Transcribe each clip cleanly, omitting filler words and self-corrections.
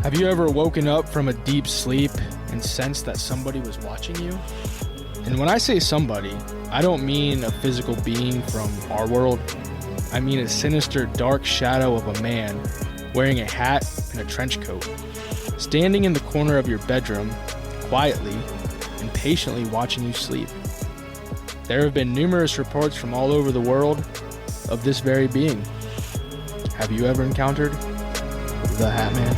Have you ever woken up from a deep sleep and sensed that somebody was watching you? And when I say somebody, I don't mean a physical being from our world. I mean a sinister, dark shadow of a man wearing a hat and a trench coat, standing in the corner of your bedroom, quietly and patiently watching you sleep. There have been numerous reports from all over the world of this very being. Have you ever encountered the Hat Man?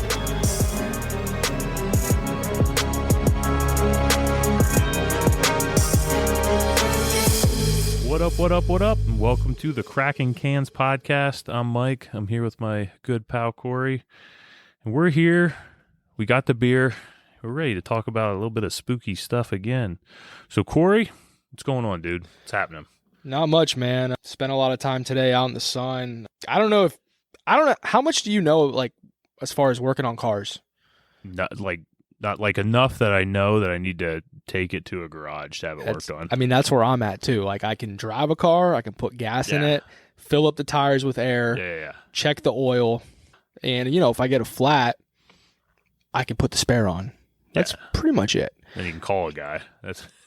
What up? And welcome to the Cracking Cans podcast. I'm Mike. I'm here with my good pal Corey. And we're here. We got the beer. We're ready to talk about a little bit of spooky stuff again. So Corey, what's going on, dude? What's happening? Not much, man. Spent a lot of time today out in the sun. I don't know how much do you know, like, as far as working on cars? Not like enough that I know that I need to take it to a garage to have it worked on. I mean, that's where I'm at too. Like, I can drive a car, I can put gas in it, fill up the tires with air, check the oil, and if I get a flat, I can put the spare on. That's pretty much it. And you can call a guy.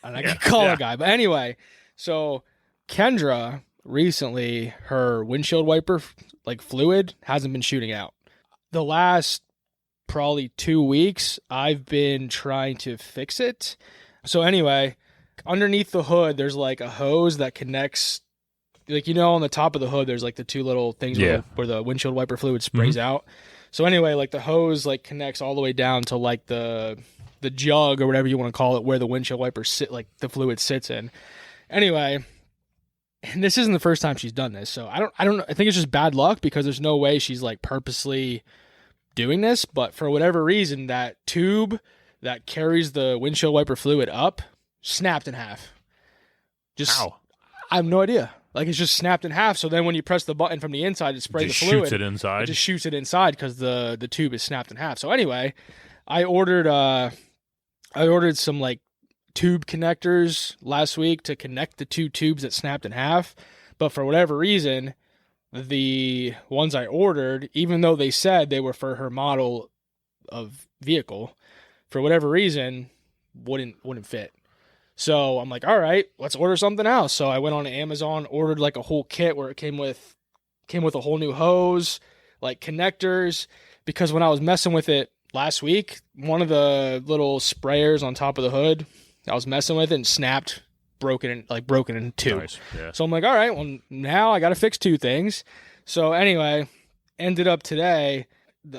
I can call a guy. But anyway, so Kendra recently, her windshield wiper fluid hasn't been shooting out. The last probably 2 weeks, I've been trying to fix it. So anyway, underneath the hood, there's like a hose that connects, on the top of the hood, there's like the two little things where the windshield wiper fluid sprays out. So anyway, the hose connects all the way down to the jug or whatever you want to call it, where the windshield wiper the fluid sits in. Anyway, and this isn't the first time she's done this. So I don't know. I think it's just bad luck because there's no way she's purposely doing this, but for whatever reason, that tube that carries the windshield wiper fluid up snapped in half. How? I have no idea. It's just snapped in half. So then when you press the button from the inside to spray the fluid, shoots it inside. It just shoots it inside because the tube is snapped in half. So anyway, I ordered some tube connectors last week to connect the two tubes that snapped in half, but for whatever reason, the ones I ordered, even though they said they were for her model of vehicle, for whatever reason, wouldn't fit. So I'm like, all right, let's order something else. So I went on Amazon, ordered a whole kit where it came with a whole new hose, connectors, because when I was messing with it last week, one of the little sprayers on top of the hood, I was messing with it and snapped, broken in two. Nice. Yeah. So I'm like, all right, well, now I got to fix two things. So anyway, ended up today,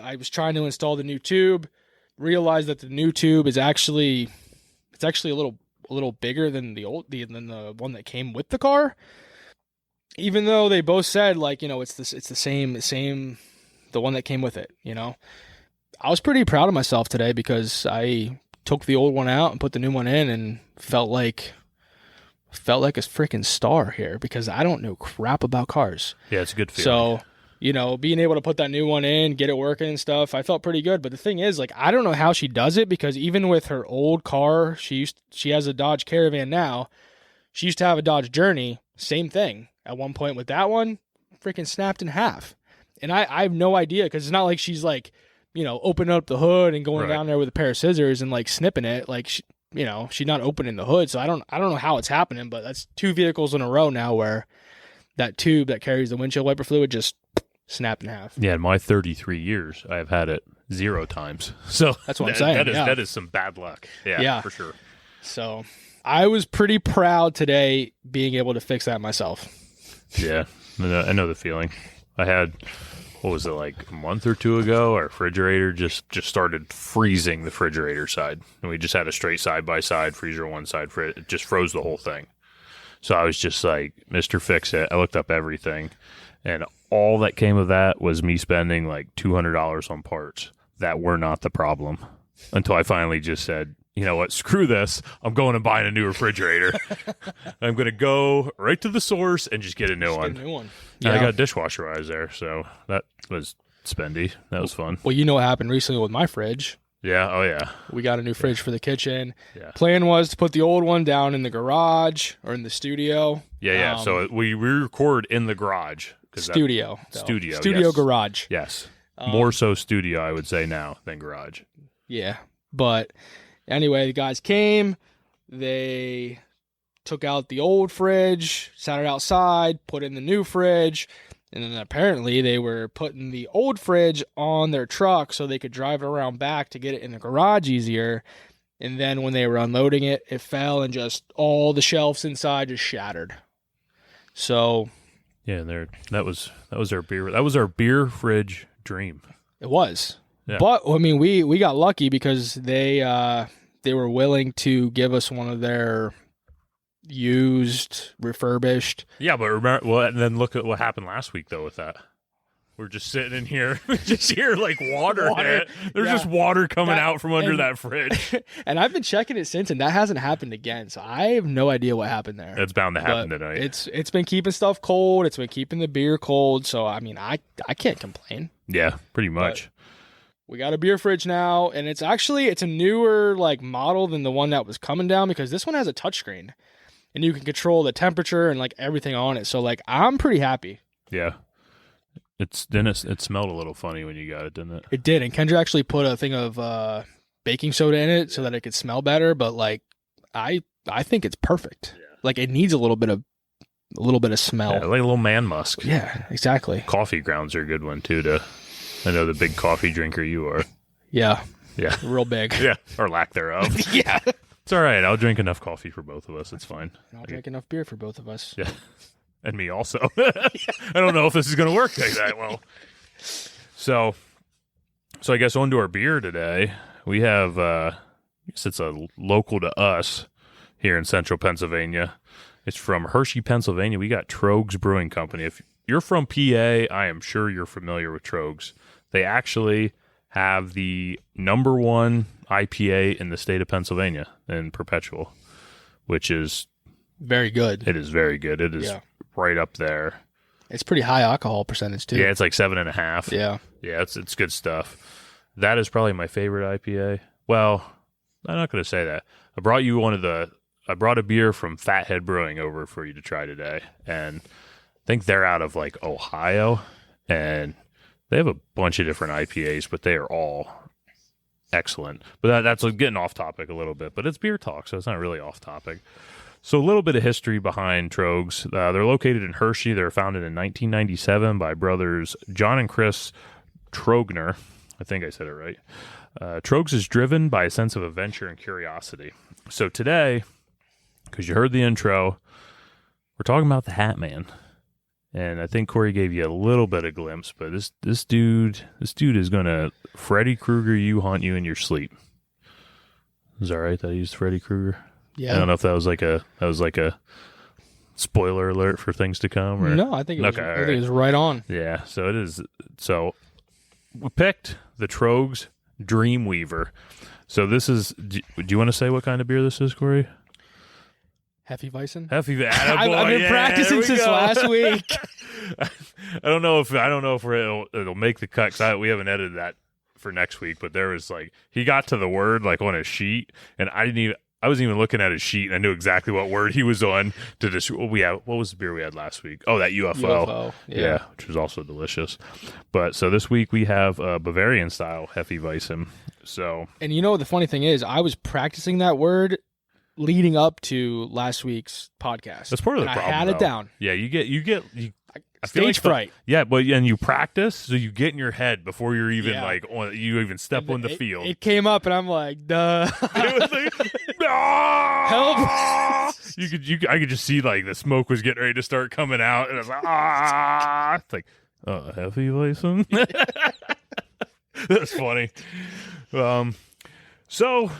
I was trying to install the new tube, realized that the new tube is actually a little bigger than than the one that came with the car. Even though they both said it's the same the one that came with it, I was pretty proud of myself today because I took the old one out and put the new one in and felt like a freaking star here because I don't know crap about cars. Yeah, it's a good feeling. So, being able to put that new one in, get it working and stuff, I felt pretty good. But the thing is, I don't know how she does it because even with her old car, she has a Dodge Caravan now. She used to have a Dodge Journey, same thing. At one point with that one, freaking snapped in half. And I have no idea because it's not like she's opening up the hood and going down there with a pair of scissors and snipping it. She's not opening the hood, so I don't know how it's happening, but that's two vehicles in a row now where that tube that carries the windshield wiper fluid just snapped in half. Yeah, in my 33 years, I have had it 0 times. So that's what I'm saying. That is some bad luck. Yeah, for sure. So I was pretty proud today being able to fix that myself. Yeah, I know the feeling. I had, what was it, a month or two ago, our refrigerator just started freezing the refrigerator side. And we just had a straight side-by-side freezer on one side. It just froze the whole thing. So I was just like, Mr. Fix It. I looked up everything. And all that came of that was me spending $200 on parts that were not the problem. Until I finally just said, you know what, screw this. I'm going and buying a new refrigerator. I'm going to go right to the source and just get a new one. Yeah. And I got a dishwasher while I was there, so that was spendy. That was fun. Well, you know what happened recently with my fridge. Yeah, oh yeah. We got a new fridge for the kitchen. Yeah. Plan was to put the old one down in the garage or in the studio. Yeah. So we record in the garage. Studio yes. garage. Yes. More so studio, I would say now than garage. Yeah. But anyway, the guys came. They took out the old fridge, sat it outside, put in the new fridge. And then apparently they were putting the old fridge on their truck so they could drive it around back to get it in the garage easier. And then when they were unloading it, it fell and just all the shelves inside just shattered. So yeah, that was our beer. That was our beer fridge dream. It was. Yeah. But I mean, we got lucky because they were willing to give us one of their used, refurbished. Yeah, but remember, well, and then look at what happened last week though with that. We're just sitting in here, just hear like water. Hit. There's just water coming out from under that fridge. And I've been checking it since, and that hasn't happened again. So I have no idea what happened there. It's bound to happen tonight. It's been keeping stuff cold. It's been keeping the beer cold. So I mean, I can't complain. Yeah, pretty much. But we got a beer fridge now, and it's a newer like model than the one that was coming down because this one has a touchscreen. And you can control the temperature and like everything on it. So like I'm pretty happy. Yeah. It smelled a little funny when you got it, didn't it? It did. And Kendra actually put a thing of baking soda in it so that it could smell better. But like I think it's perfect. Yeah. Like it needs a little bit of smell. Yeah, like a little man musk. Yeah, exactly. Coffee grounds are a good one too. I know the big coffee drinker you are. Yeah. Yeah. Real big. Yeah. Or lack thereof. Yeah. It's all right. I'll drink enough coffee for both of us. It's fine. I'll drink enough beer for both of us. Yeah. And me also. I don't know if this is going to work like that well. So I guess on to our beer today. We have, I guess it's a local to us here in central Pennsylvania. It's from Hershey, Pennsylvania. We got Trogs Brewing Company. If you're from PA, I am sure you're familiar with Trogs. They actually have the #1 IPA in the state of Pennsylvania in Perpetual, which is very good. It is very good. It is right up there. It's pretty high alcohol percentage too. Yeah, it's like 7.5. Yeah. Yeah, it's good stuff. That is probably my favorite IPA. Well, I'm not going to say that. I brought a beer from Fathead Brewing over for you to try today, and I think they're out of like Ohio, and they have a bunch of different IPAs, but they are all excellent. But that's getting off topic a little bit, but it's beer talk, so it's not really off topic. So a little bit of history behind Trogs. They're located in Hershey. They were founded in 1997 by brothers John and Chris Trogner. I think I said it right. Trogs is driven by a sense of adventure and curiosity. So today, because you heard the intro, we're talking about the Hat Man. And I think Corey gave you a little bit of glimpse, but this dude is gonna Freddy Krueger haunt you in your sleep. Is that right that I used Freddy Krueger? Yeah. I don't know if that was like a spoiler alert for things to come. Or... No, I think it was right on. Yeah, so it is. So we picked the Trogs Dreamweaver. So this is. Do you want to say what kind of beer this is, Corey? Hefeweizen. I've been practicing since last week. I don't know if it'll make the cut because we haven't edited that for next week. But there was like he got to the word like on a sheet, and I wasn't even looking at his sheet, and I knew exactly what word he was on to what was the beer we had last week? Oh, that UFO. Yeah, which was also delicious. But so this week we have Bavarian style Hefeweizen. So, and you know the funny thing is, I was practicing that word leading up to last week's podcast. That's part of the problem. I had it down. Yeah, you get stage fright. Yeah, but and you practice, so you get in your head before you're even you even step on the field. It came up, and I'm like, duh. It was like, help! I could just see like the smoke was getting ready to start coming out, and I was like, It's like, Hefeweizen. That's funny. So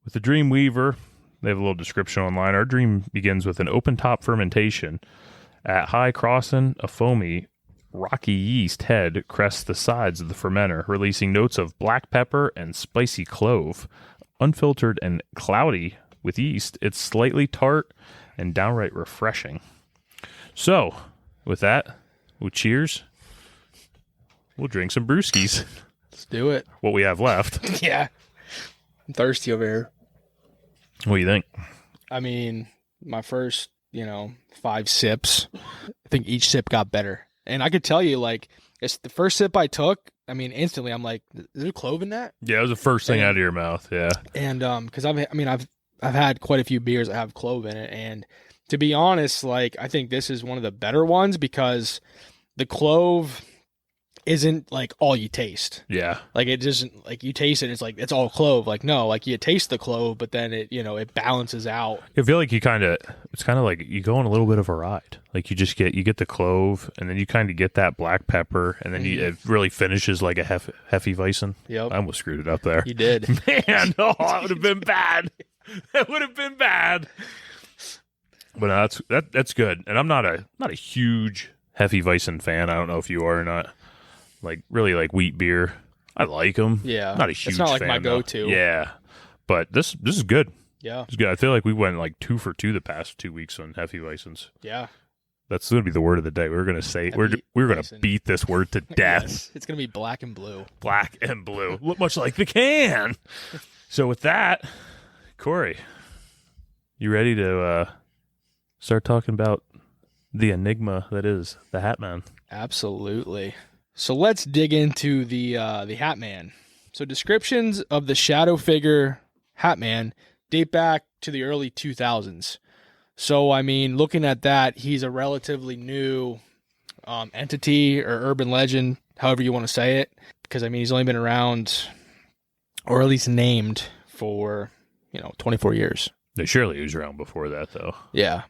with the Dreamweaver, they have a little description online. Our dream begins with an open top fermentation. At high crossing, a foamy, rocky yeast head crests the sides of the fermenter, releasing notes of black pepper and spicy clove. Unfiltered and cloudy with yeast, it's slightly tart and downright refreshing. So, with that, cheers. We'll drink some brewskis. Let's do it. What we have left. Yeah. I'm thirsty over here. What do you think? I mean, my first 5 sips, I think each sip got better. And I could tell you, like, it's the first sip I took, I mean, instantly I'm like, is there clove in that? Yeah, it was the first thing out of your mouth. Yeah. And because I've had quite a few beers that have clove in it, and to be honest, like I think this is one of the better ones because the clove isn't like all you taste. Yeah. Like it doesn't like you taste it, it's like it's all clove. Like no, like you taste the clove, but then it it balances out. I feel like it's kind of like you go on a little bit of a ride. Like you get the clove, and then you kind of get that black pepper, and then it really finishes like a Hefeweizen. Yep. I almost screwed it up there. You did. Man, that would have been bad. That would have been bad. But that's good. And I'm not a huge Hefeweizen fan. I don't know if you are or not. Like really like wheat beer. I like them. Yeah. Not a huge It's not like fan, my though. go-to. Yeah. But this is good. Yeah. It's good. I feel like we went like 2 for 2 the past 2 weeks on Hefeweizens. Yeah. That's going to be the word of the day. We're going to say we're going to beat this word to death. Yes. It's going to be black and blue. Black and blue. Look much like the can. So with that, Corey, you ready to start talking about the enigma that is the Hat Man? Absolutely. So let's dig into the Hat Man. So descriptions of the shadow figure Hat Man date back to the early 2000s. So I mean, looking at that, he's a relatively new entity or urban legend, however you want to say it, because I mean he's only been around, or at least named, for 24 years. Surely he was around before that, though. Yeah.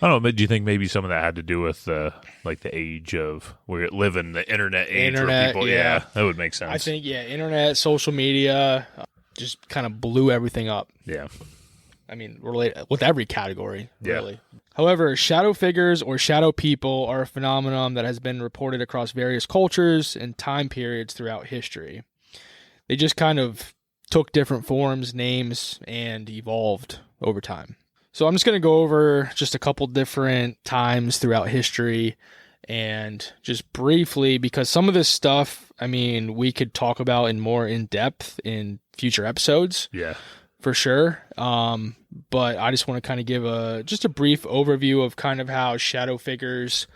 I don't know, but do you think maybe some of that had to do with like the age of we live in the internet age where people, yeah, that would make sense. I think, internet, social media just kind of blew everything up. Yeah. I mean, related with every category, really. Yeah. However, shadow figures or shadow people are a phenomenon that has been reported across various cultures and time periods throughout history. They just kind of took different forms, names, and evolved over time. So I'm just going to go over just a couple different times throughout history and just briefly, because some of this stuff, I mean, we could talk about in more in depth in future episodes. Yeah. For sure. But I just want to kind of give just a brief overview of kind of how shadow figures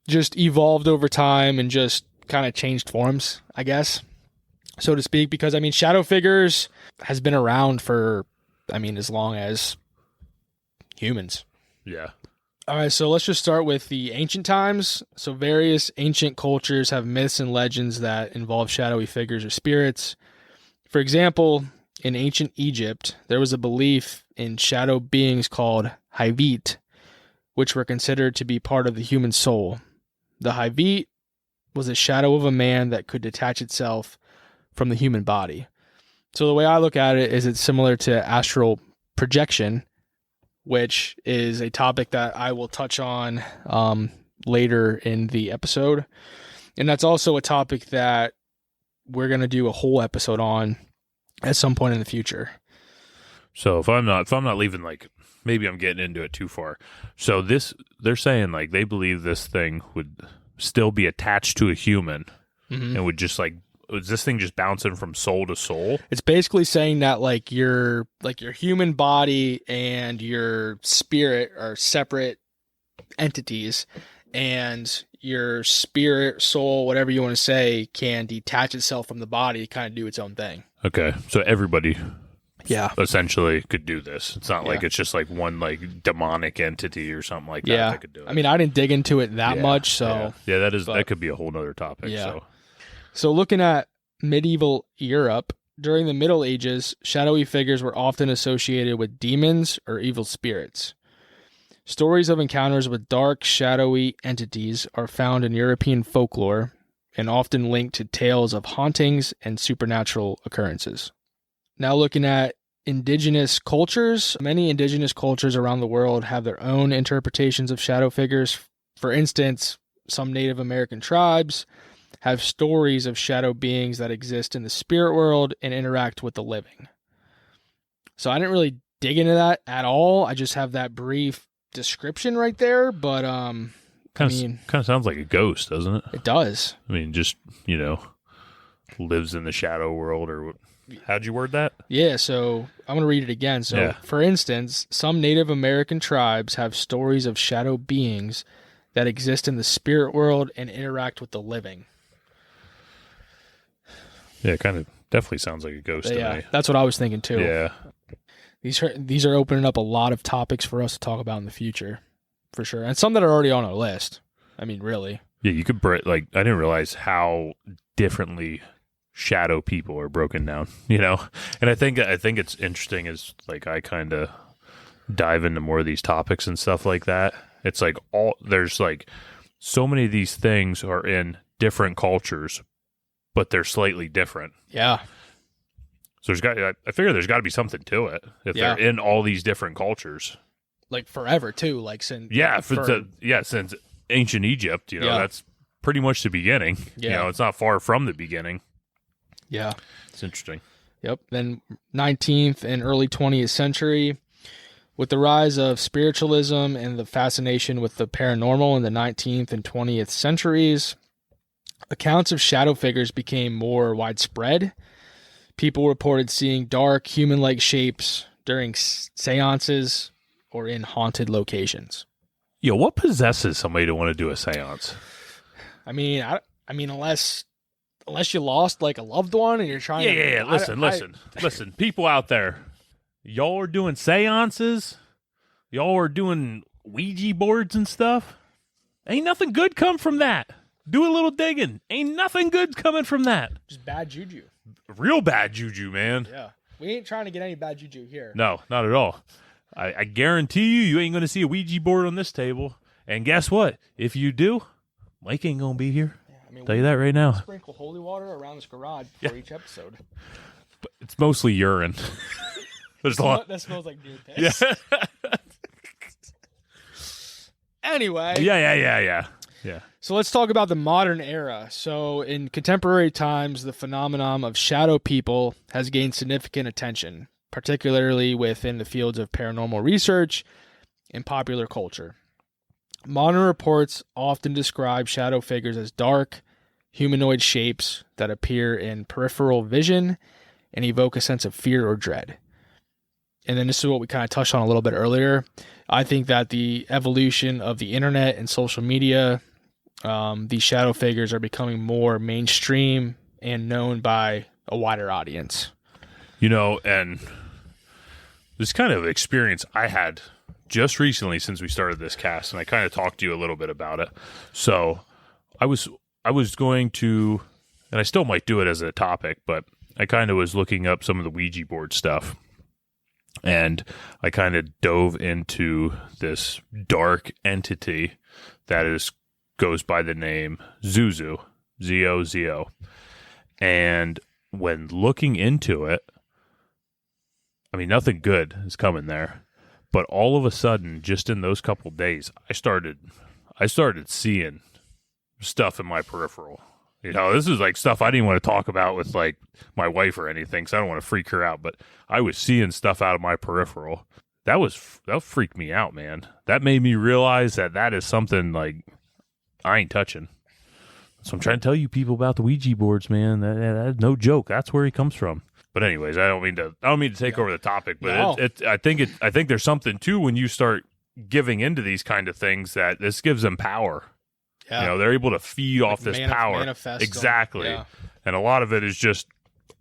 just evolved over time and just kind of changed forms, I guess, so to speak, because I mean, shadow figures has been around for, I mean, as long as humans. Yeah. All right, so let's just start with the ancient times. So various ancient cultures have myths and legends that involve shadowy figures or spirits. For example, in ancient Egypt, there was a belief in shadow beings called Hivit, which were considered to be part of the human soul. The Hivit was a shadow of a man that could detach itself from the human body. So the way I look at it is it's similar to astral projection, which is a topic that I will touch on later in the episode. And that's also a topic that we're going to do a whole episode on at some point in the future. So if I'm not leaving, like, maybe I'm getting into it too far. So they're saying like they believe this thing would still be attached to a human and would just like, is this thing just bouncing from soul to soul? It's basically saying that like your human body and your spirit are separate entities, and your spirit, soul, whatever you want to say, can detach itself from the body to kind of do its own thing. Okay, so everybody, yeah, essentially could do this. It's not like it's just like one like demonic entity or something like that that could do it. I mean, I didn't dig into it that much, so that could be a whole nother topic. Yeah. So looking at medieval Europe, during the Middle Ages, shadowy figures were often associated with demons or evil spirits. Stories of encounters with dark, shadowy entities are found in European folklore and often linked to tales of hauntings and supernatural occurrences. Now looking at indigenous cultures, many indigenous cultures around the world have their own interpretations of shadow figures. For instance, some Native American tribes have stories of shadow beings that exist in the spirit world and interact with the living. So I didn't really dig into that at all. I just have that brief description right there, but kind of sounds like a ghost, doesn't it? It does. I mean, just, lives in the shadow world, or how'd you word that? Yeah, so I'm going to read it again. So, for instance, some Native American tribes have stories of shadow beings that exist in the spirit world and interact with the living. Yeah, it kind of definitely sounds like a ghost to me. That's what I was thinking too. Yeah. These are opening up a lot of topics for us to talk about in the future, for sure, and some that are already on our list. I mean, really. Yeah, you could I didn't realize how differently shadow people are broken down. And I think it's interesting as like I kind of dive into more of these topics and stuff like that. It's like there's like so many of these things are in different cultures, but they're slightly different. Yeah. So I figure there's got to be something to it if they're in all these different cultures. Like forever too, like since since ancient Egypt, that's pretty much the beginning. Yeah. It's not far from the beginning. Yeah. It's interesting. Yep. Then 19th and early 20th century, with the rise of spiritualism and the fascination with the paranormal in the 19th and 20th centuries, accounts of shadow figures became more widespread. People reported seeing dark, human-like shapes during seances or in haunted locations. Yo, what possesses somebody to want to do a seance? I mean, unless you lost like a loved one and you're trying to... Yeah. Listen. People out there, y'all are doing seances. Y'all are doing Ouija boards and stuff. Ain't nothing good come from that. Do a little digging. Ain't nothing good coming from that. Just bad juju. Real bad juju, man. Yeah. We ain't trying to get any bad juju here. No, not at all. I guarantee you ain't going to see a Ouija board on this table. And guess what? If you do, Mike ain't going to be here. Yeah, tell you that right now. Sprinkle holy water around this garage for each episode. But it's mostly urine. There's a lot. That smells like deer piss. Yeah. Anyway. Yeah. So let's talk about the modern era. So in contemporary times, the phenomenon of shadow people has gained significant attention, particularly within the fields of paranormal research and popular culture. Modern reports often describe shadow figures as dark, humanoid shapes that appear in peripheral vision and evoke a sense of fear or dread. And then this is what we kind of touched on a little bit earlier. I think that the evolution of the internet and social media, these shadow figures are becoming more mainstream and known by a wider audience. And this kind of experience I had just recently since we started this cast, and I kind of talked to you a little bit about it. So I was going to, and I still might do it as a topic, but I kind of was looking up some of the Ouija board stuff. And I kind of dove into this dark entity that goes by the name Zuzu, Z-O-Z-O. And when looking into it, I mean, nothing good is coming there. But all of a sudden, just in those couple days, I started seeing stuff in my peripheral. This is like stuff I didn't want to talk about with like my wife or anything, so I don't want to freak her out. But I was seeing stuff out of my peripheral. That freaked me out, man. That made me realize that is something like I ain't touching. So I'm trying to tell you people about the Ouija boards, man. That's no joke. That's where he comes from. But anyways, I don't mean to take over the topic, but no. I think there's something too when you start giving into these kind of things that this gives them power. Yeah. They're able to feed off this power. Manifest exactly. Yeah. And a lot of it is just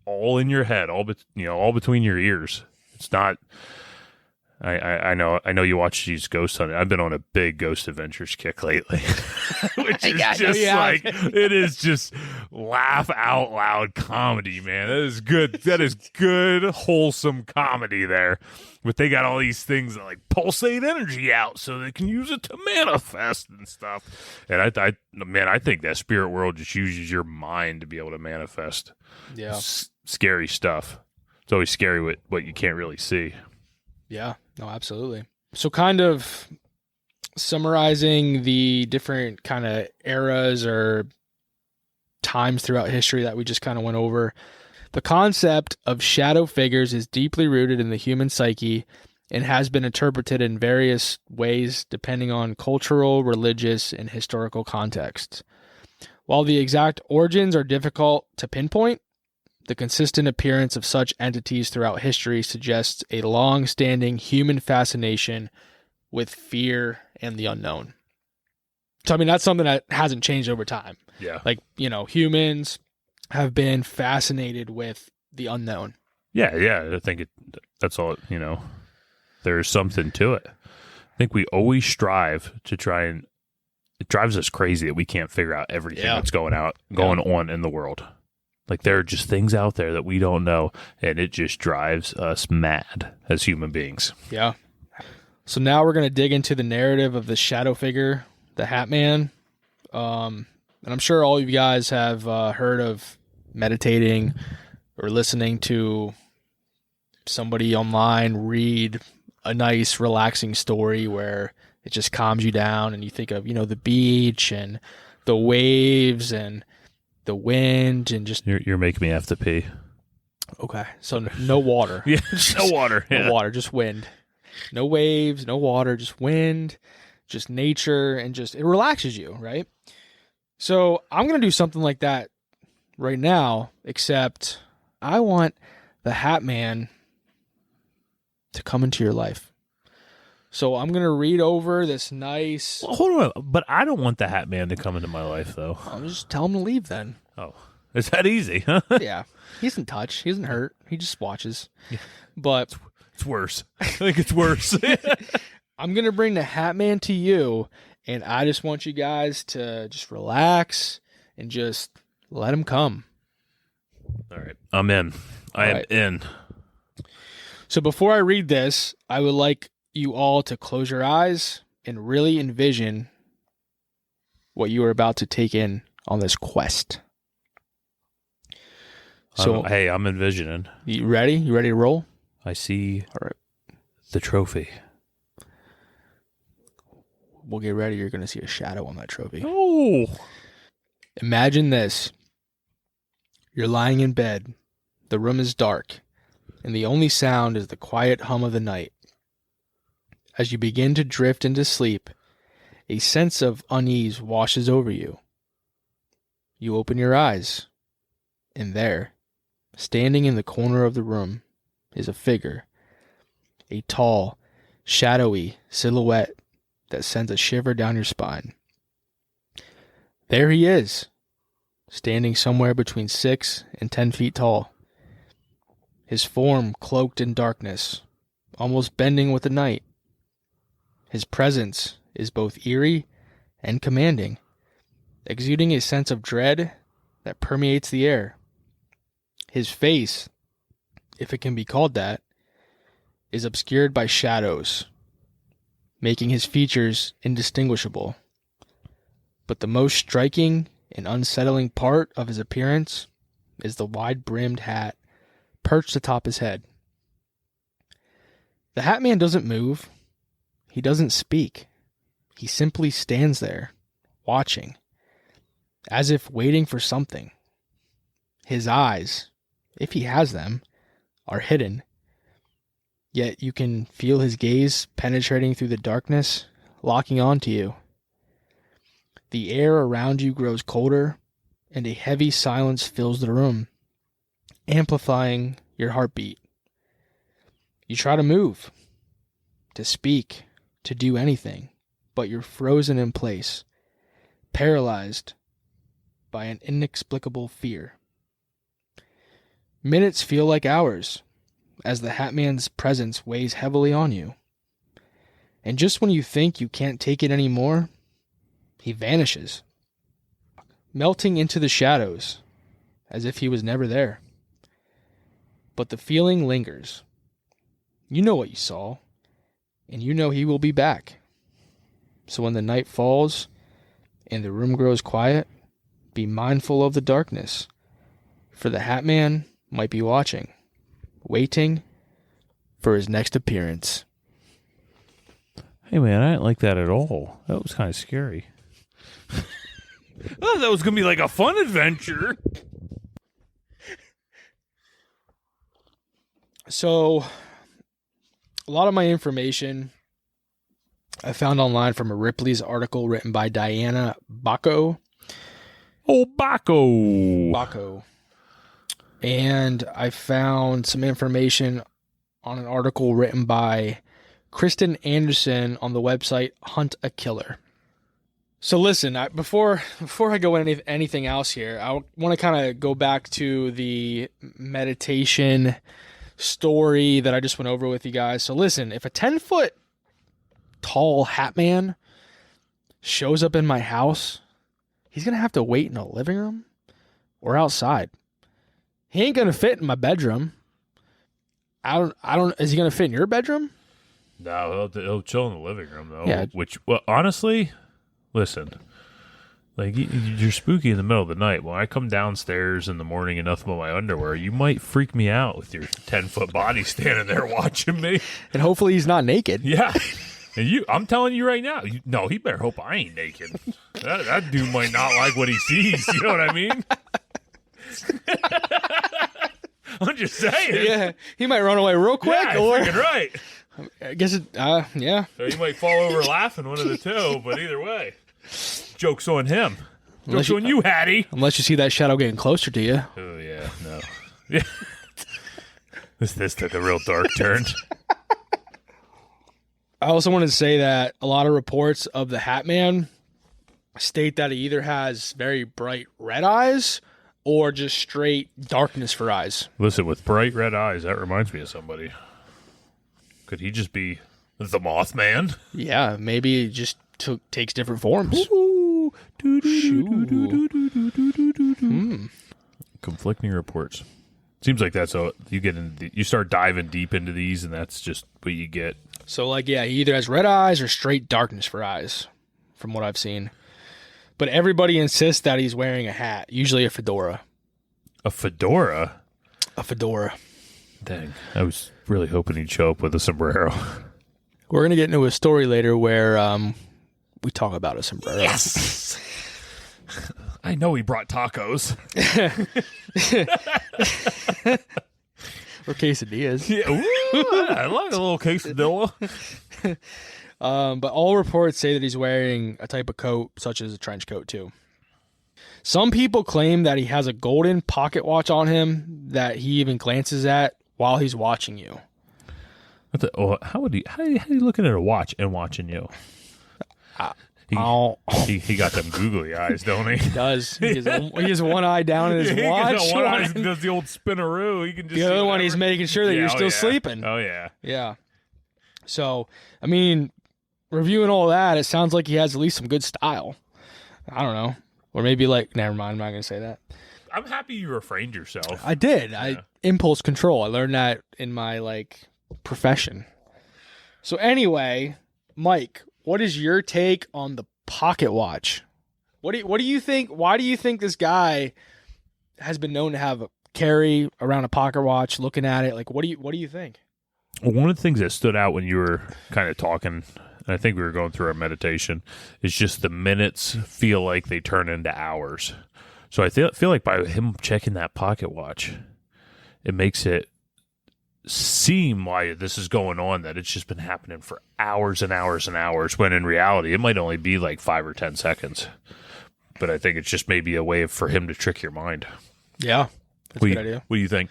all in your head, all between your ears. It's not. I know you watch these ghost hunting. I've been on a big Ghost Adventures kick lately, which is it is just laugh out loud comedy, man. That is good. That is good, wholesome comedy there. But they got all these things that like pulsate energy out so they can use it to manifest and stuff. And I think that spirit world just uses your mind to be able to manifest. Yeah, scary stuff. It's always scary what you can't really see. Yeah, no, absolutely. So kind of summarizing the different kind of eras or times throughout history that we just kind of went over, the concept of shadow figures is deeply rooted in the human psyche and has been interpreted in various ways depending on cultural, religious, and historical contexts. While the exact origins are difficult to pinpoint, the consistent appearance of such entities throughout history suggests a long-standing human fascination with fear and the unknown. So, I mean, that's something that hasn't changed over time. Yeah. Like, humans have been fascinated with the unknown. Yeah. I think that's all, there's something to it. I think we always strive to try and it drives us crazy that we can't figure out everything that's going on in the world. Like there are just things out there that we don't know, and it just drives us mad as human beings. Yeah. So now we're going to dig into the narrative of the shadow figure, the Hat Man. And I'm sure all of you guys have heard of meditating or listening to somebody online read a nice, relaxing story where it just calms you down and you think of, the beach and the waves and the wind and just... You're making me have to pee. Okay. So no water. Yeah, no water. No water, just wind. No waves, no water, just wind, just nature, and it relaxes you, right? So I'm going to do something like that right now, except I want the Hat Man to come into your life. So I'm going to read over this nice... Well, hold on, but I don't want the Hat Man to come into my life, though. I'll just tell him to leave then. Oh, it's that easy, huh? Yeah. He doesn't touch. He doesn't hurt. He just watches. Yeah. But... It's worse. I think it's worse. I'm going to bring the Hat Man to you, and I just want you guys to just relax and just let him come. All right. I'm in. I am in. So before I read this, I would like you all to close your eyes and really envision what you are about to take in on this quest. So, hey, I'm envisioning. You ready? You ready to roll? I see all right. The trophy. We'll get ready. You're going to see a shadow on that trophy. Oh! Imagine this. You're lying in bed. The room is dark, and the only sound is the quiet hum of the night. As you begin to drift into sleep, a sense of unease washes over you. You open your eyes, and there, standing in the corner of the room, is a figure, a tall, shadowy silhouette that sends a shiver down your spine. There he is, standing somewhere between 6 and 10 feet tall, his form cloaked in darkness, almost bending with the night. His presence is both eerie and commanding, exuding a sense of dread that permeates the air. His face, if it can be called that, is obscured by shadows, making his features indistinguishable. But the most striking and unsettling part of his appearance is the wide-brimmed hat perched atop his head. The Hat Man doesn't move. He doesn't speak. He simply stands there, watching, as if waiting for something. His eyes, if he has them, are hidden, yet you can feel his gaze penetrating through the darkness, locking onto you. The air around you grows colder, and a heavy silence fills the room, amplifying your heartbeat. You try to move, to speak, to do anything, but you're frozen in place, paralyzed by an inexplicable fear. Minutes feel like hours, as the Hat Man's presence weighs heavily on you. And just when you think you can't take it anymore, he vanishes, melting into the shadows, as if he was never there. But the feeling lingers. You know what you saw, and you know he will be back. So when the night falls and the room grows quiet, be mindful of the darkness, for the Hat Man might be watching, waiting for his next appearance. Hey man, I didn't like that at all. That was kind of scary. I thought that was going to be like a fun adventure. So, a lot of my information I found online from a Ripley's article written by Diana Bacco. Oh, Bacco. Bacco. And I found some information on an article written by Kristen Anderson on the website Hunt a Killer. So listen, before I go into anything else here, I want to kind of go back to the meditation story that I just went over with you guys. So listen, if a 10-foot tall hat man shows up in my house, he's gonna have to wait in the living room or outside. He ain't gonna fit in my bedroom. I don't. Is he gonna fit in your bedroom? No, he'll chill in the living room though. Yeah. Which, well, honestly, listen, like you're spooky in the middle of the night. When I come downstairs in the morning and nothing but my underwear, you might freak me out with your 10-foot body standing there watching me. And hopefully he's not naked. Yeah. And I'm telling you right now, no, he better hope I ain't naked. That dude might not like what he sees. You know what I mean? I'm just saying. Yeah, he might run away real quick, Yeah, or freaking right. I guess it. Yeah. Or he might fall over laughing, one of the two. But either way, joke's on him. Joke's on you, Hattie. Unless you see that shadow getting closer to you. Oh yeah, no. Yeah. This took a real dark turn. I also wanted to say that a lot of reports of the Hat Man state that he either has very bright red eyes or just straight darkness for eyes. Listen, with bright red eyes, that reminds me of somebody. Could he just be the Mothman? Yeah, maybe it just takes different forms. Conflicting reports. Seems like that's how you start diving deep into these, and that's just what you get. So, like, yeah, he either has red eyes or straight darkness for eyes, from what I've seen. But everybody insists that he's wearing a hat, usually a fedora. A fedora? A fedora. Dang. I was really hoping he'd show up with a sombrero. We're going to get into a story later where we talk about a sombrero. Yes! I know he brought tacos. Or quesadillas. Yeah, ooh, I like a little quesadilla. But all reports say that he's wearing a type of coat, such as a trench coat, too. Some people claim that he has a golden pocket watch on him that he even glances at while he's watching you. How are you looking at a watch and watching you? He got them googly eyes, don't he? He does. He has one eye down in his watch. He one eye does the old spinaroo. He can just the other one, he's making sure that you're still sleeping. Oh, yeah. Yeah. So, I mean, reviewing all that, it sounds like he has at least some good style. I don't know. Or maybe never mind, I'm not going to say that. I'm happy you refrained yourself. I did. Yeah. Impulse control. I learned that in my, profession. So anyway, Mike, what is your take on the pocket watch? What do you think? Why do you think this guy has been known to carry around a pocket watch, looking at it? What do you think? Well, one of the things that stood out when you were kind of talking, and I think we were going through our meditation, is just the minutes feel like they turn into hours. So I feel like by him checking that pocket watch, it makes it seem why this is going on, that it's just been happening for hours and hours and hours, when in reality it might only be 5 or 10 seconds. But I think it's just maybe a way for him to trick your mind. Yeah, that's a good idea. What do you think?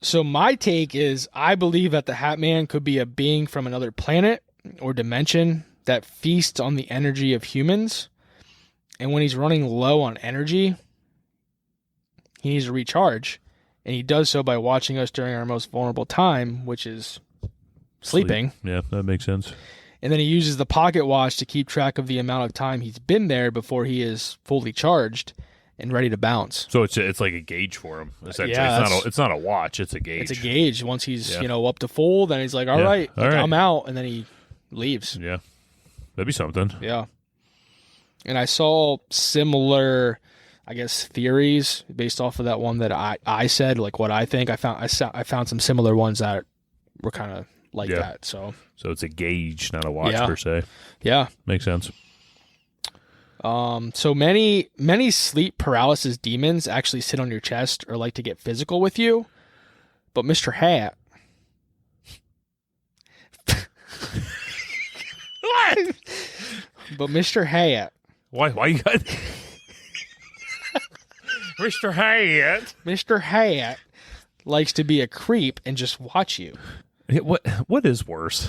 So my take is, I believe that the Hat Man could be a being from another planet or dimension that feasts on the energy of humans, and when he's running low on energy, he needs to recharge. And he does so by watching us during our most vulnerable time, which is sleeping. Yeah, that makes sense. And then he uses the pocket watch to keep track of the amount of time he's been there before he is fully charged and ready to bounce. So it's like a gauge for him. Yeah, it's not a watch, it's a gauge. It's a gauge. Once he's up to full, then he's like, all right, I'm out, and then he leaves. Yeah, that'd be something. Yeah. And I saw similar, I guess, theories based off of that one that I said, what I think. I found some similar ones that were kind of like that. So it's a gauge, not a watch per se. Yeah. Makes sense. So many sleep paralysis demons actually sit on your chest or like to get physical with you. But Mr. Hat. What? But Mr. Hat. Why you got Mr. Hat? Mr. Hat likes to be a creep and just watch you. What is worse?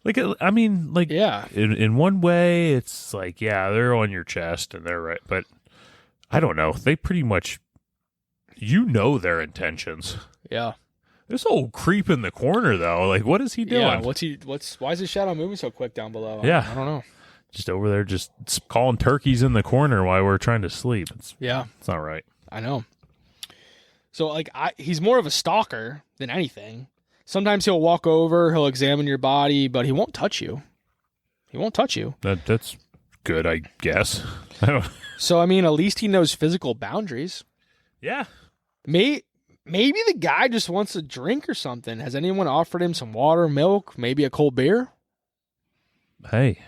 Like, I mean, like, Yeah. in one way, it's like, yeah, they're on your chest and they're right. But I don't know. They pretty much, their intentions. Yeah. This old creep in the corner, though, like, what is he doing? Yeah. Why is his shadow moving so quick down below? Yeah. I don't know. Just over there, just calling turkeys in the corner while we're trying to sleep. It's not right. I know. So, like, he's more of a stalker than anything. Sometimes he'll walk over, he'll examine your body, but he won't touch you. He won't touch you. That's good, I guess. So, I mean, at least he knows physical boundaries. Yeah. Maybe the guy just wants a drink or something. Has anyone offered him some water, milk, maybe a cold beer? Hey,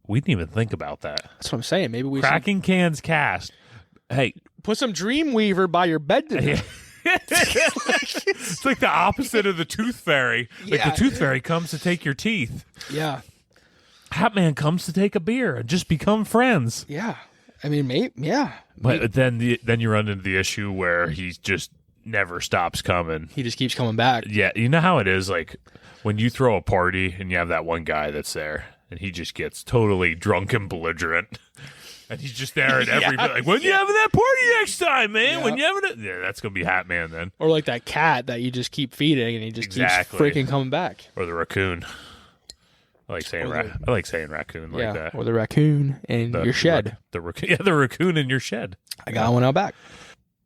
we didn't even think about that. That's what I'm saying. Maybe we Cracking Cans cast. Hey, put some Dreamweaver by your bed today. It's like the opposite of the Tooth Fairy. Like the Tooth Fairy comes to take your teeth. Yeah. Hat Man comes to take a beer and just become friends. Yeah. I mean, maybe. But then you run into the issue where he just never stops coming. He just keeps coming back. Yeah, you know how it is, like when you throw a party and you have that one guy that's there and he just gets totally drunk and belligerent. And he's just there at every like, when you having that party next time, man? Yeah. When you having it? Yeah, that's gonna be Hat Man then. Or like that cat that you just keep feeding and he just keeps freaking coming back. Or the raccoon. I like saying raccoon like that. Or the raccoon in your shed. The raccoon in your shed. I got one out back.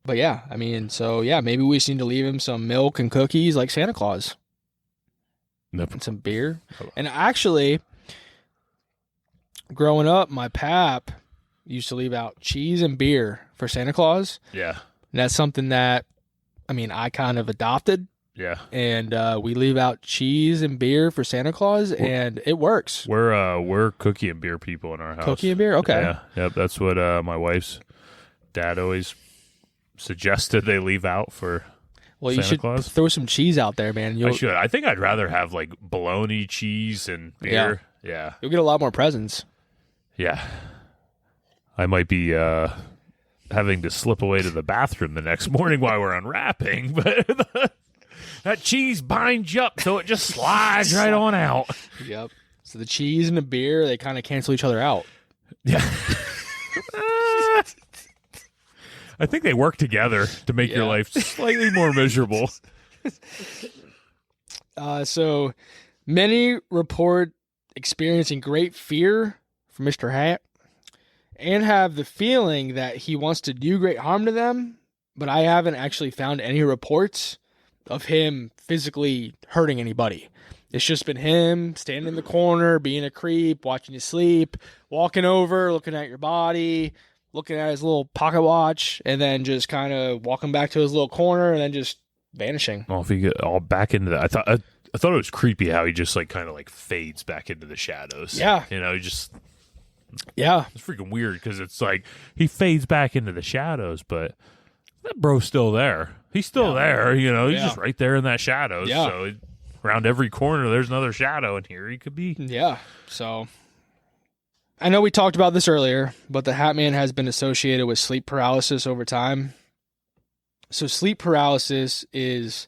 But yeah, I mean, so yeah, maybe we just need to leave him some milk and cookies like Santa Claus. Nope. And some beer. And actually, growing up, my pap used to leave out cheese and beer for Santa Claus. Yeah. And that's something that, I mean, I kind of adopted. Yeah. And we leave out cheese and beer for Santa Claus, and it works. We're cookie and beer people in our house. Cookie and beer? Okay. Yeah. Yep. That's what my wife's dad always suggested they leave out for Well, Santa you should Claus. throw some cheese out there, man. I should. I think I'd rather have like bologna, cheese, and beer. Yeah. You'll get a lot more presents. Yeah. I might be having to slip away to the bathroom the next morning while we're unwrapping, but that cheese binds you up so it just slides right on out. Yep. So the cheese and the beer, they kind of cancel each other out. Yeah. I think they work together to make your life slightly more miserable. So many report experiencing great fear from Mr. Hat and have the feeling that he wants to do great harm to them, but I haven't actually found any reports of him physically hurting anybody. It's just been him standing in the corner, being a creep, watching you sleep, walking over, looking at your body, looking at his little pocket watch, and then just kind of walking back to his little corner and then just vanishing. Well, if you get all back into that, I thought it was creepy how he just like kind of like fades back into the shadows. Yeah. You know, he just... Yeah. It's freaking weird because it's like he fades back into the shadows, but that bro's still there. He's still there, you know. He's just right there in that shadows. Yeah. So around every corner, there's another shadow, and here he could be. Yeah. So I know we talked about this earlier, but the Hat Man has been associated with sleep paralysis over time. So sleep paralysis it's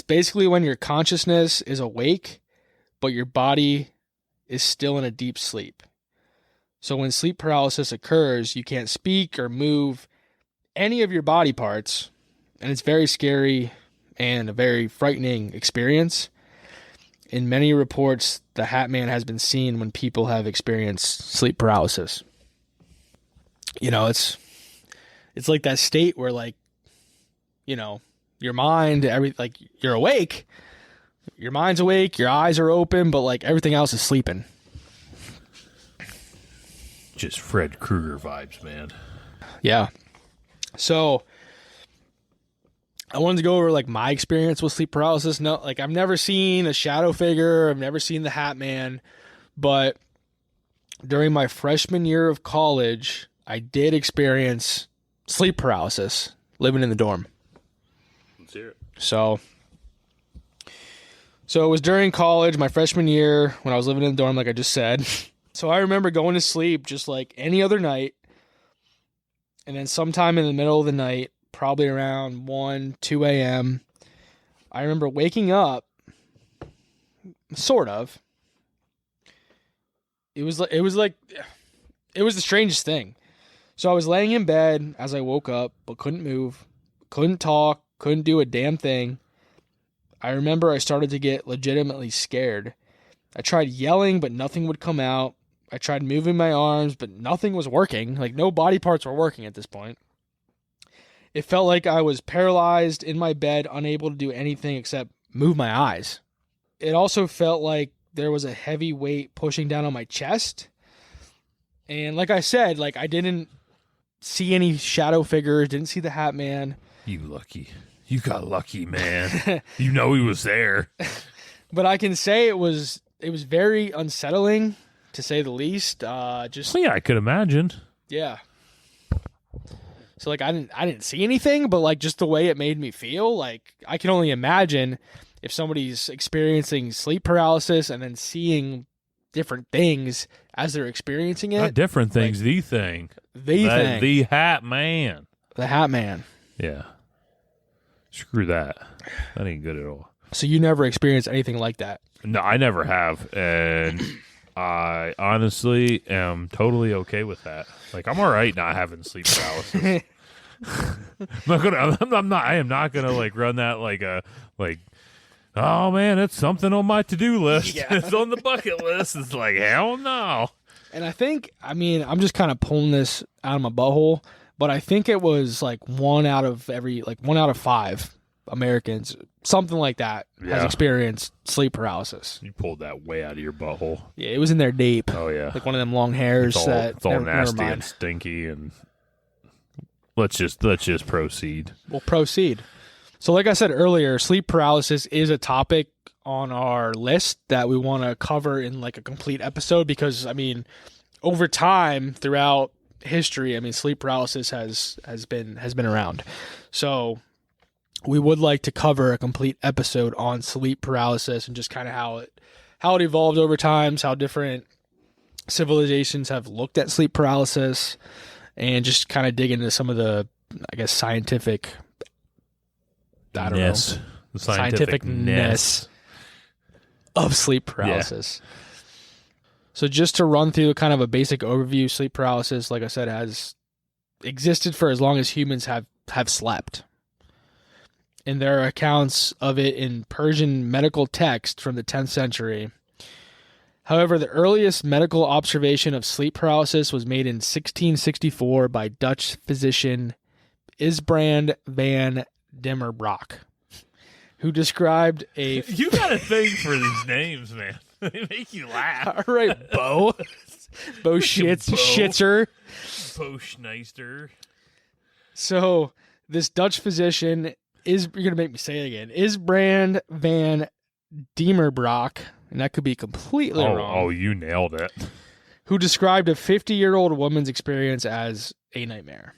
basically when your consciousness is awake, but your body is still in a deep sleep. So when sleep paralysis occurs, you can't speak or move any of your body parts, and it's very scary and a very frightening experience. In many reports, the Hat Man has been seen when people have experienced sleep paralysis. You know, it's like that state where, like, you know, your mind, like you're awake, your mind's awake, your eyes are open, but like everything else is sleeping. Just Fred Krueger vibes, man. Yeah. So I wanted to go over like my experience with sleep paralysis. No, like I've never seen a shadow figure. I've never seen the Hat Man, but during my freshman year of college, I did experience sleep paralysis living in the dorm. Let's hear it. So it was during college, my freshman year, when I was living in the dorm, like I just said. So I remember going to sleep just like any other night. And then sometime in the middle of the night, probably around 1, 2 a.m., I remember waking up Sort of. It was the strangest thing. So I was laying in bed as I woke up, but couldn't move, couldn't talk, couldn't do a damn thing. I remember I started to get legitimately scared. I tried yelling, but nothing would come out. I tried moving my arms, but nothing was working. Like, no body parts were working at this point. It felt like I was paralyzed in my bed, unable to do anything except move my eyes. It also felt like there was a heavy weight pushing down on my chest. And like I said, like, I didn't see any shadow figures, didn't see the Hat Man. You lucky. You got lucky, man. You know he was there. But I can say it was very unsettling, to say the least. Yeah, I could imagine. Yeah. So like I didn't see anything, but like just the way it made me feel, like I can only imagine if somebody's experiencing sleep paralysis and then seeing different things as they're experiencing it. Not different things, like, the thing. The Hat Man. The Hat Man. Yeah. Screw that. That ain't good at all. So you never experienced anything like that? No, I never have, and I honestly am totally okay with that. Like, I'm all right not having sleep paralysis. I am not gonna like run that like, oh man, it's something on my to-do list. Yeah. It's on the bucket list. It's like, hell no. And I'm just kind of pulling this out of my butthole, but I think it was like 1 out of 5 Americans, something like that, has experienced sleep paralysis. You pulled that way out of your butthole. Yeah, it was in there deep. Oh yeah, like one of them long hairs. It's all nasty and stinky. And let's just proceed. We'll proceed. So, like I said earlier, sleep paralysis is a topic on our list that we want to cover in like a complete episode because over time throughout history, sleep paralysis has been around. So we would like to cover a complete episode on sleep paralysis and just kind of how it evolved over time, how different civilizations have looked at sleep paralysis, and just kind of dig into some of the, I guess, scientific, I don't know, the scientificness of sleep paralysis. Yeah. So just to run through kind of a basic overview, sleep paralysis, like I said, has existed for as long as humans have slept. And there are accounts of it in Persian medical text from the 10th century. However, the earliest medical observation of sleep paralysis was made in 1664 by Dutch physician Isbrand van Dimmerbrock, who described a... You got a thing for these names, man. They make you laugh. All right, Bo. Bo Schitzer. Bo Schneister. So, this Dutch physician you're going to make me say it again, Isbrand van Dimmerbrock, and that could be completely wrong. Oh, you nailed it. Who described a 50-year-old woman's experience as a nightmare.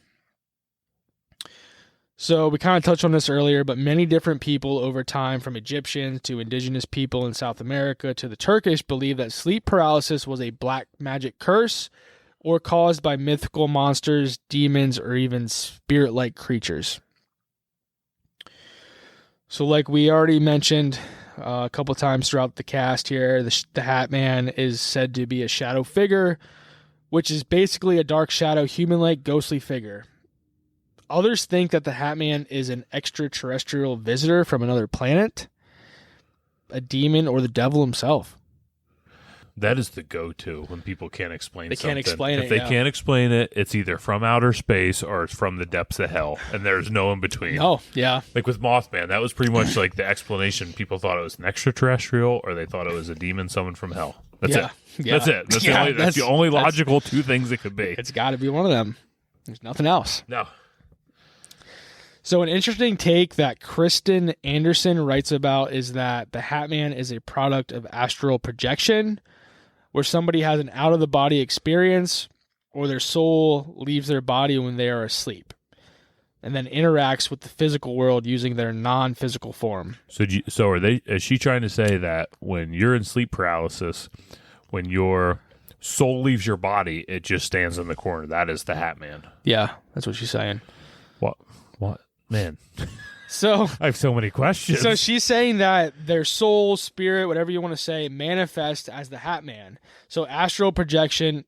So we kind of touched on this earlier, but many different people over time, from Egyptians to indigenous people in South America to the Turkish, believe that sleep paralysis was a black magic curse or caused by mythical monsters, demons, or even spirit-like creatures. So like we already mentioned a couple times throughout the cast here, the Hat Man is said to be a shadow figure, which is basically a dark shadow, human-like, ghostly figure. Others think that the Hat Man is an extraterrestrial visitor from another planet, a demon, or the devil himself. That is the go-to when people can't explain something. They can't explain it, If they can't explain it, it's either from outer space or it's from the depths of hell, and there's no in between. Oh, yeah. Like with Mothman, that was pretty much like the explanation. People thought it was an extraterrestrial, or they thought it was a demon summoned from hell. That's it. Yeah. That's it. That's the only logical two things it could be. It's got to be one of them. There's nothing else. No. So an interesting take that Kristen Anderson writes about is that the Hat Man is a product of astral projection, where somebody has an out-of-the-body experience or their soul leaves their body when they are asleep and then interacts with the physical world using their non-physical form. So is she trying to say that when you're in sleep paralysis, when your soul leaves your body, it just stands in the corner? That is the Hat Man. Yeah, that's what she's saying. What? Man. So I have so many questions. So she's saying that their soul, spirit, whatever you want to say, manifests as the Hat Man. So astral projection,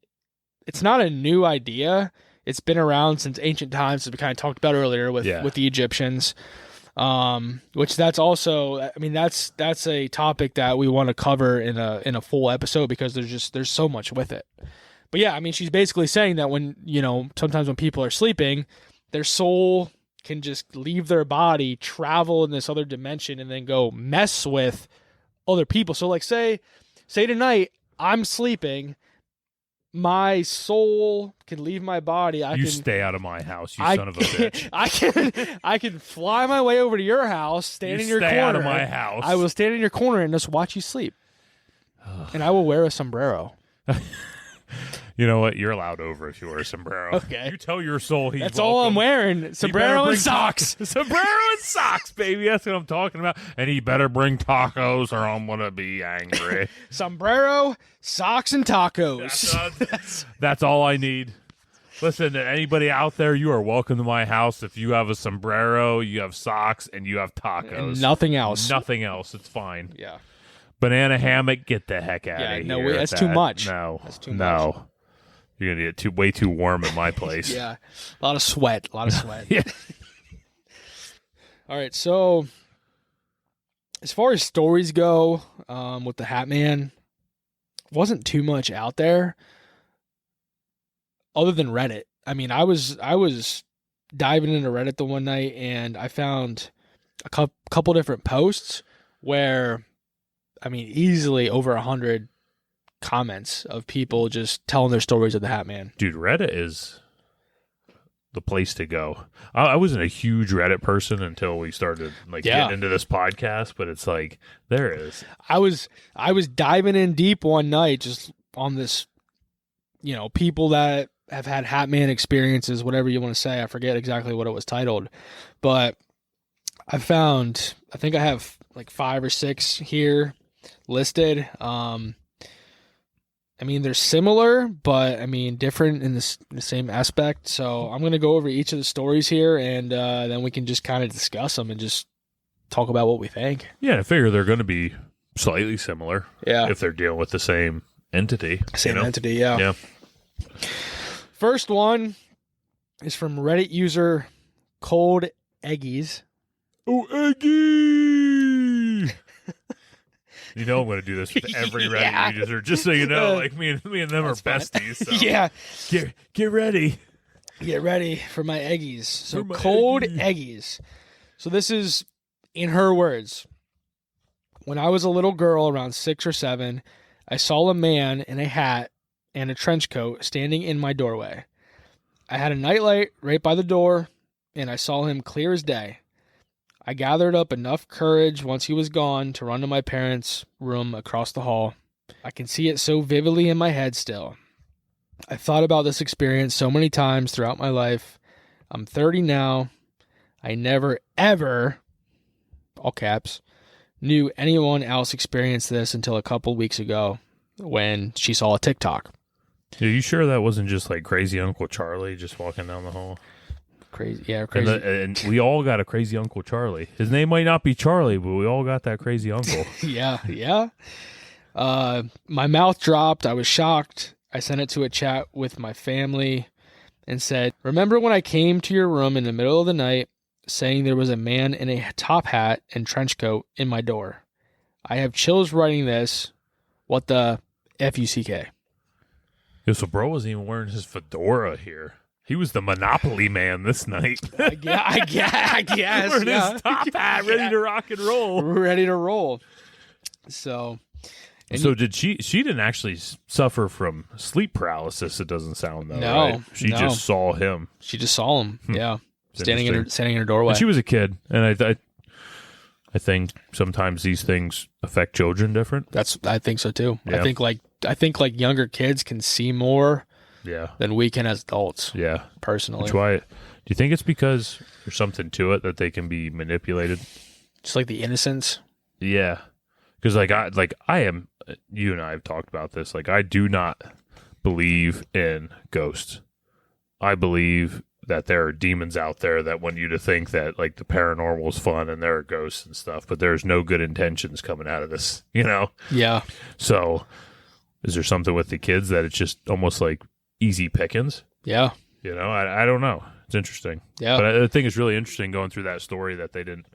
it's not a new idea. It's been around since ancient times, as we kind of talked about earlier with the Egyptians. Which that's also, I mean, that's a topic that we want to cover in a full episode because there's so much with it. But yeah, I mean, she's basically saying that when, sometimes when people are sleeping, their soul can just leave their body, travel in this other dimension, and then go mess with other people. So like say tonight I'm sleeping, my soul can leave my body. You stay out of my house, you son of a bitch. I can fly my way over to your house, stand in your corner. Stay out of my house. I will stand in your corner and just watch you sleep. And I will wear a sombrero. You know what? You're allowed over if you wear a sombrero. Okay. You tell your soul he's That's welcome. all I'm wearing. Sombrero and socks. Sombrero and socks, baby. That's what I'm talking about. And he better bring tacos or I'm going to be angry. Sombrero, socks, and tacos. That's all I need. Listen, anybody out there, you are welcome to my house if you have a sombrero, you have socks, and you have tacos. And nothing else. Nothing else. It's fine. Yeah. Banana hammock, get the heck out of here. No, that's too much. No. That's too much. You're going to get way too warm in my place. Yeah. A lot of sweat. Yeah. All right. So, as far as stories go with the Hat Man, wasn't too much out there other than Reddit. I mean, I was diving into Reddit the one night, and I found a couple different posts where, I mean, easily over 100 comments of people just telling their stories of the Hat Man. Dude, Reddit is the place to go. I wasn't a huge Reddit person until we started getting into this podcast, but it's like there is. I was diving in deep one night just on this, people that have had Hat Man experiences, whatever you want to say. I forget exactly what it was titled, but I think I have like 5 or 6 here listed. I mean, they're similar, but I mean, different in the same aspect. So I'm going to go over each of the stories here, and then we can just kind of discuss them and just talk about what we think. Yeah, I figure they're going to be slightly similar. Yeah. If they're dealing with the same entity. Same entity, yeah. Yeah. First one is from Reddit user Cold Eggies. Oh, Eggy! You know I'm going to do this with every Reddit user, just so you know. Like me and them are besties. So. Yeah. Get ready. Get ready for my Eggies. So Cold Eggies. So this is in her words. When I was a little girl, around 6 or 7, I saw a man in a hat and a trench coat standing in my doorway. I had a nightlight right by the door, and I saw him clear as day. I gathered up enough courage once he was gone to run to my parents' room across the hall. I can see it so vividly in my head still. I've thought about this experience so many times throughout my life. I'm 30 now. I never, ever, all caps, knew anyone else experienced this until a couple weeks ago when she saw a TikTok. Are you sure that wasn't just like crazy Uncle Charlie just walking down the hall? Crazy. And we all got a crazy Uncle Charlie. His name might not be Charlie, but we all got that crazy uncle. Yeah. My mouth dropped. I was shocked. I sent it to a chat with my family and said, remember when I came to your room in the middle of the night saying there was a man in a top hat and trench coat in my door? I have chills writing this. What the F-U-C-K? Yo, so bro wasn't even wearing his fedora here. He was the Monopoly man this night. I guess. Wearing his top hat, ready to rock and roll. Ready to roll. So did she didn't actually suffer from sleep paralysis, it doesn't sound though, no, right? She just saw him. She just saw him, yeah. Standing in her doorway. And she was a kid, and I think sometimes these things affect children different. I think so too. Yeah. I think younger kids can see more than we can as adults. Yeah. Personally. That's why. Do you think it's because there's something to it that they can be manipulated? Just like the innocence? Yeah. Because I am, you and I have talked about this. Like, I do not believe in ghosts. I believe that there are demons out there that want you to think that like the paranormal is fun and there are ghosts and stuff, but there's no good intentions coming out of this, you know? Yeah. So is there something with the kids that it's just almost like easy pickings? Yeah. You know, I don't know. It's interesting. Yeah. But I think it's really interesting going through that story that they didn't,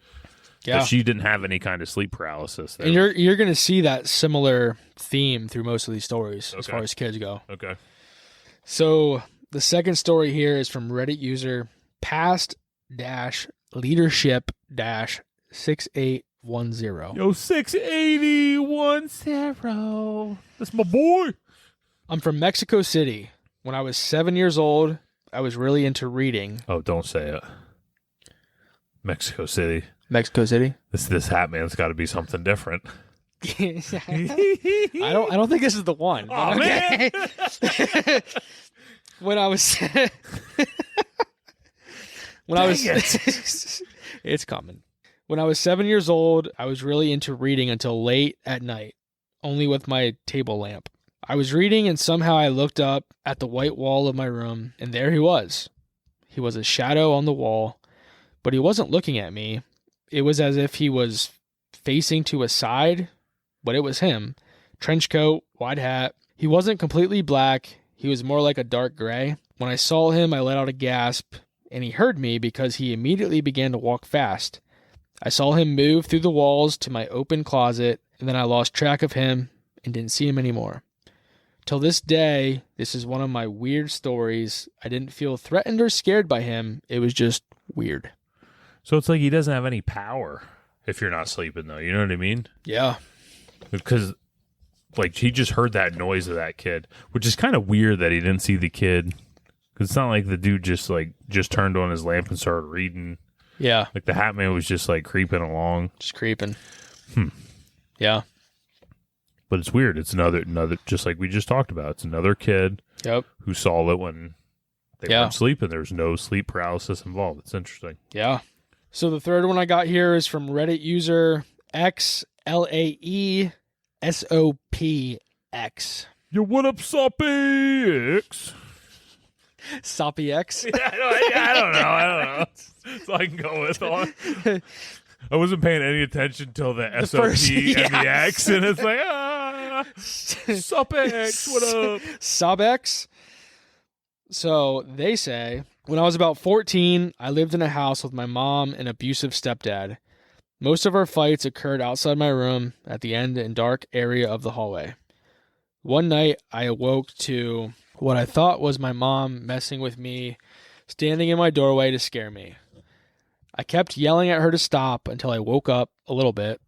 Yeah. that she didn't have any kind of sleep paralysis. And you're going to see that similar theme through most of these stories as Okay. far as kids go. Okay. So the second story here is from Reddit user past-leadership-6810. Yo, 68010. That's my boy. I'm from Mexico City. When I was 7 years old, I was really into reading. Oh, don't say it. Mexico City. Mexico City? This hat man's got to be something different. I don't think this is the one. Oh, man. When I was it's coming. When I was 7 years old, I was really into reading until late at night, only with my table lamp. I was reading and somehow I looked up at the white wall of my room, and there he was. He was a shadow on the wall, but he wasn't looking at me. It was as if he was facing to a side, but it was him. Trench coat, wide hat. He wasn't completely black. He was more like a dark gray. When I saw him, I let out a gasp, and he heard me because he immediately began to walk fast. I saw him move through the walls to my open closet, and then I lost track of him and didn't see him anymore. Till this day, this is one of my weird stories. I didn't feel threatened or scared by him. It was just weird. So it's like he doesn't have any power if you're not sleeping, though. You know what I mean? Yeah. Because, like, he just heard that noise of that kid, which is kind of weird that he didn't see the kid. Because it's not like the dude just turned on his lamp and started reading. Yeah. Like, the Hat Man was just, like, creeping along. Just creeping. Yeah. But it's weird. It's another, just like we just talked about. It's another kid who saw it when they weren't sleeping. There's no sleep paralysis involved. It's interesting. Yeah. So the third one I got here is from Reddit user XLAESOPX. Yo, what up, Soppy X? Soppy X? I don't know. So I can go with on. I wasn't paying any attention till the SOP and the X, and it's like, Sup X, what up? Sub X. So they say, when I was about 14, I lived in a house with my mom and abusive stepdad. Most of our fights occurred outside my room at the end and dark area of the hallway. One night, I awoke to what I thought was my mom messing with me, standing in my doorway to scare me. I kept yelling at her to stop until I woke up a little bit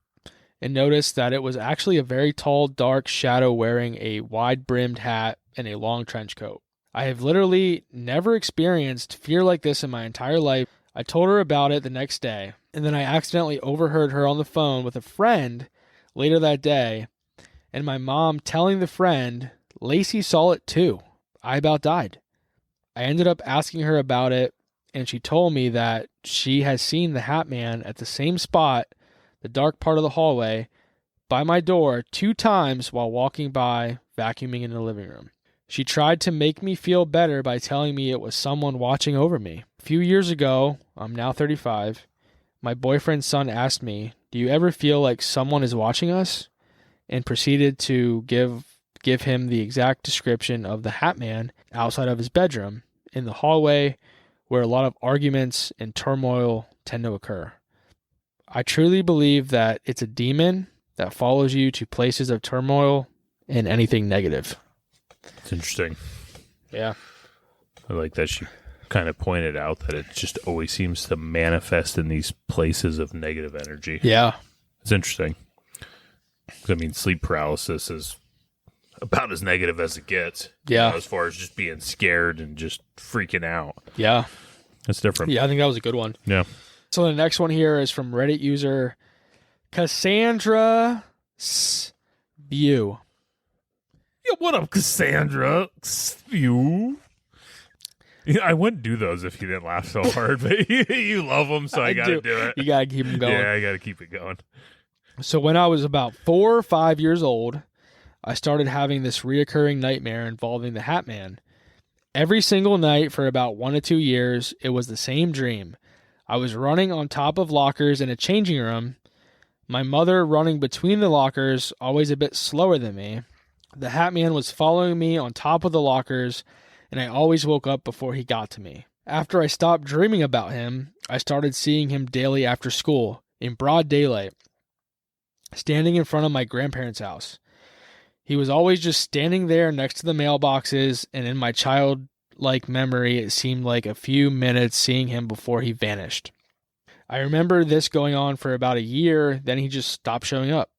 and noticed that it was actually a very tall, dark shadow wearing a wide-brimmed hat and a long trench coat. I have literally never experienced fear like this in my entire life. I told her about it the next day, and then I accidentally overheard her on the phone with a friend later that day, and my mom telling the friend, Lacey saw it too. I about died. I ended up asking her about it, and she told me that she has seen the Hat Man at the same spot, the dark part of the hallway, by my door 2 times while walking by, vacuuming in the living room. She tried to make me feel better by telling me it was someone watching over me. A few years ago, I'm now 35, my boyfriend's son asked me, "Do you ever feel like someone is watching us?" and proceeded to give him the exact description of the Hat Man outside of his bedroom, in the hallway, where a lot of arguments and turmoil tend to occur. I truly believe that it's a demon that follows you to places of turmoil and anything negative. It's interesting. Yeah. I like that she kind of pointed out that it just always seems to manifest in these places of negative energy. Yeah. It's interesting. 'Cause, I mean, sleep paralysis is about as negative as it gets. Yeah. As far as just being scared and just freaking out. Yeah. It's different. Yeah, I think that was a good one. Yeah. So the next one here is from Reddit user Cassandra Spew. Yeah, what up, Cassandra? You? Yeah, I wouldn't do those if you didn't laugh so hard, but you love them, so I got to do it. You got to keep them going. Yeah, I got to keep it going. So when I was about 4 or 5 years old, I started having this reoccurring nightmare involving the Hat Man. Every single night for about 1 to 2 years, it was the same dream. I was running on top of lockers in a changing room. My mother running between the lockers, always a bit slower than me. The Hat Man was following me on top of the lockers, and I always woke up before he got to me. After I stopped dreaming about him, I started seeing him daily after school, in broad daylight, standing in front of my grandparents' house. He was always just standing there next to the mailboxes, and in my childlike memory, it seemed like a few minutes seeing him before he vanished. I remember this going on for about a year, then he just stopped showing up.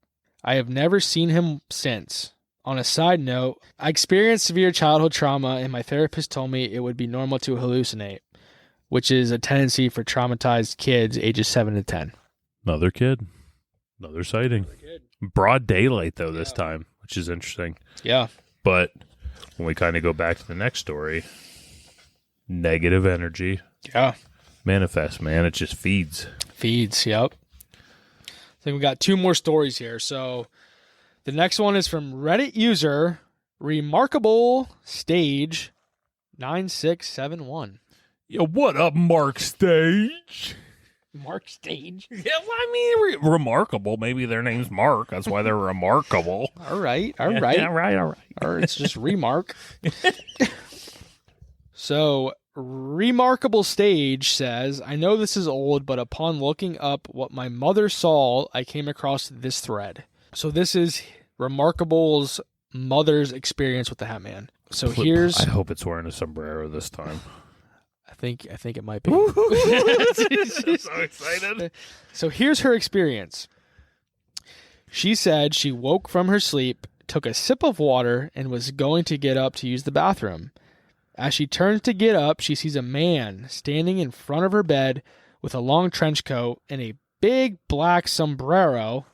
I have never seen him since. On a side note, I experienced severe childhood trauma, and my therapist told me it would be normal to hallucinate, which is a tendency for traumatized kids ages 7 to 10. Another kid. Another sighting. Broad daylight, though, this time, which is interesting. Yeah. But when we kind of go back to the next story, negative energy. Yeah. Manifest, man. It just feeds. Feeds, yep. I think we got 2 more stories here. So the next one is from Reddit user Remarkable Stage 9671. Yo, what up, Mark Stage? Mark Stage? Yeah, well, I mean, remarkable. Maybe their name's Mark. That's why they're remarkable. All right. Yeah, all right. Or it's just Remark. So, Remarkable Stage says, I know this is old, but upon looking up what my mother saw, I came across this thread. So this is Remarkable's mother's experience with the Hat Man. So here's... I hope it's wearing a sombrero this time. I think it might be. I'm so excited. So here's her experience. She said she woke from her sleep, took a sip of water, and was going to get up to use the bathroom. As she turns to get up, she sees a man standing in front of her bed with a long trench coat and a big black sombrero.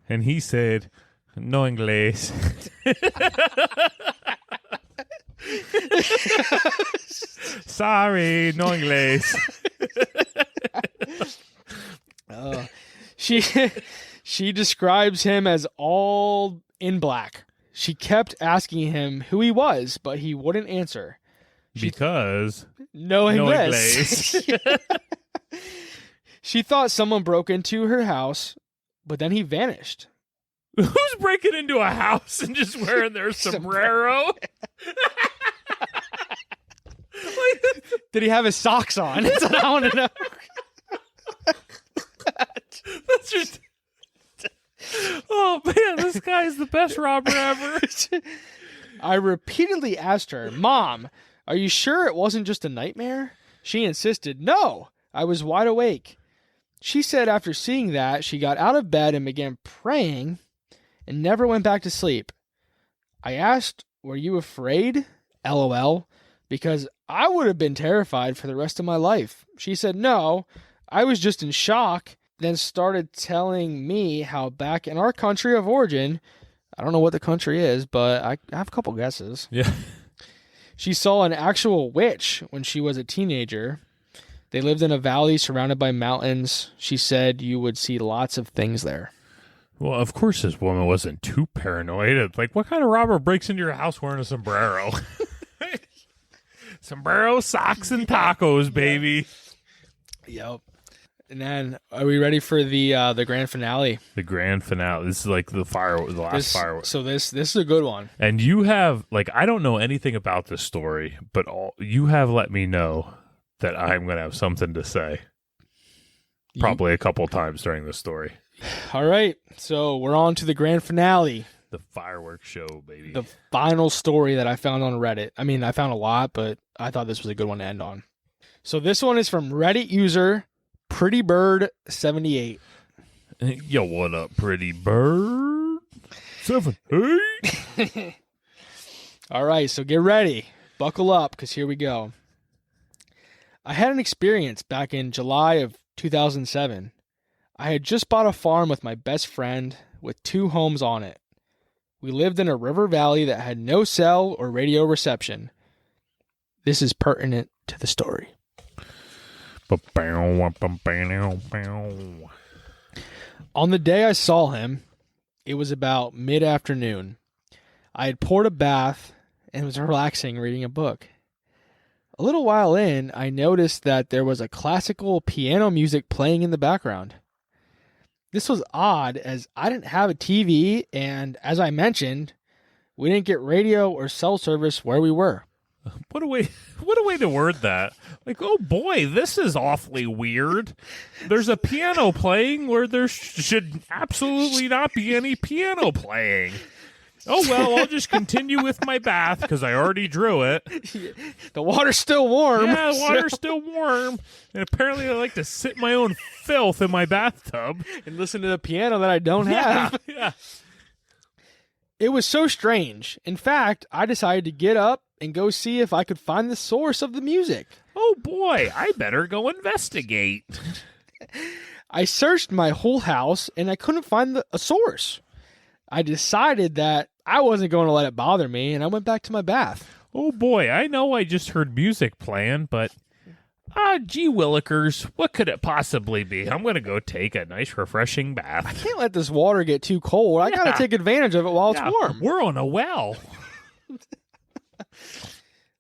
And he said, no inglés. Sorry, no inglés. She describes him as all in black. She kept asking him who he was, but he wouldn't answer. Because no inglés. She thought someone broke into her house, but then he vanished. Who's breaking into a house and just wearing their sombrero? Did he have his socks on? That's what I want to know. That's just... Oh, man, this guy is the best robber ever. I repeatedly asked her, Mom, are you sure it wasn't just a nightmare? She insisted, no, I was wide awake. She said after seeing that, she got out of bed and began praying and never went back to sleep. I asked, were you afraid? LOL. Because I would have been terrified for the rest of my life. She said, no, I was just in shock, then started telling me how back in our country of origin, I don't know what the country is, but I have a couple guesses. Yeah. She saw an actual witch when she was a teenager. They lived in a valley surrounded by mountains. She said you would see lots of things there. Well, of course this woman wasn't too paranoid. Like, what kind of robber breaks into your house wearing a sombrero? Sombrero, socks, and tacos, baby. Yep. And then, are we ready for the grand finale? The grand finale. This is like the last firework. So this is a good one. And you have, like, I don't know anything about this story, but you have let me know that I'm going to have something to say. Probably a couple times during this story. All right. So we're on to the grand finale. The fireworks show, baby. The final story that I found on Reddit. I mean, I found a lot, but I thought this was a good one to end on. So this one is from Reddit user Pretty Bird 78. Yo, what up, Pretty Bird? 78. All right, so get ready. Buckle up, because here we go. I had an experience back in July of 2007. I had just bought a farm with my best friend with 2 homes on it. We lived in a river valley that had no cell or radio reception. This is pertinent to the story. On the day I saw him, it was about mid-afternoon. I had poured a bath and was relaxing reading a book. A little while in, I noticed that there was a classical piano music playing in the background. This was odd as I didn't have a TV, and as I mentioned, we didn't get radio or cell service where we were. What a way to word that. Like, oh boy, this is awfully weird. There's a piano playing where there should absolutely not be any piano playing. Oh, well, I'll just continue with my bath because I already drew it. The water's still warm. Yeah, the water's still warm. And apparently I like to sit in my own filth in my bathtub. And listen to the piano that I don't have. Yeah. It was so strange. In fact, I decided to get up and go see if I could find the source of the music. Oh, boy, I better go investigate. I searched my whole house and I couldn't find a source. I decided that I wasn't going to let it bother me, and I went back to my bath. Oh, boy, I know I just heard music playing, but gee willikers, what could it possibly be? I'm going to go take a nice, refreshing bath. I can't let this water get too cold. I got to take advantage of it while it's warm. We're on a well.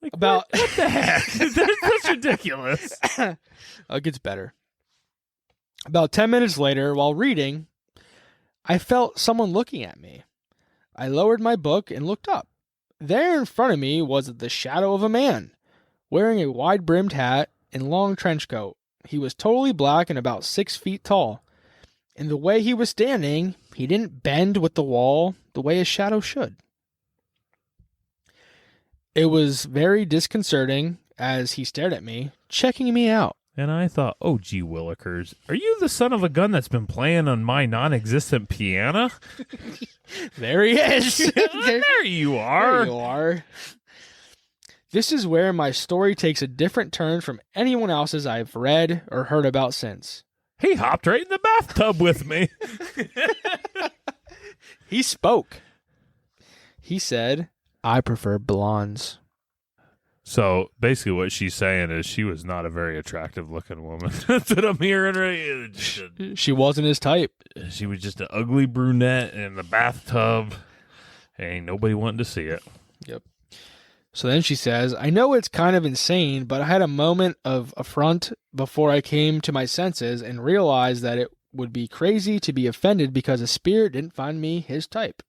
Like, About what the heck? That's ridiculous. It gets better. About 10 minutes later, while reading, I felt someone looking at me. I lowered my book and looked up. There in front of me was the shadow of a man, wearing a wide-brimmed hat and long trench coat. He was totally black and about 6 feet tall. And the way he was standing, he didn't bend with the wall the way a shadow should. It was very disconcerting as he stared at me, checking me out. And I thought, oh, gee willikers, are you the son of a gun that's been playing on my non-existent piano? There he is. There you are. There you are. This is where my story takes a different turn from anyone else's I've read or heard about since. He hopped right in the bathtub with me. He spoke. He said, I prefer blondes. So basically what she's saying is she was not a very attractive looking woman. That's what I'm hearing right. She wasn't his type. She was just an ugly brunette in the bathtub. Ain't nobody wanting to see it. Yep. So then she says, I know it's kind of insane, but I had a moment of affront before I came to my senses and realized that it would be crazy to be offended because a spirit didn't find me his type.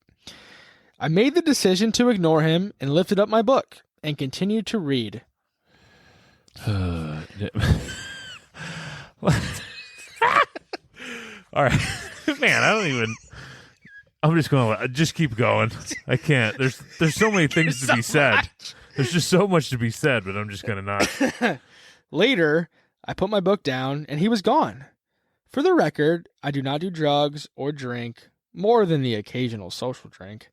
I made the decision to ignore him and lifted up my book and continued to read. All right. Man, I'm just going to just keep going. I can't. There's so many things to be said. There's just so much to be said, but I'm just going to not. Later, I put my book down and he was gone. For the record, I do not do drugs or drink more than the occasional social drink.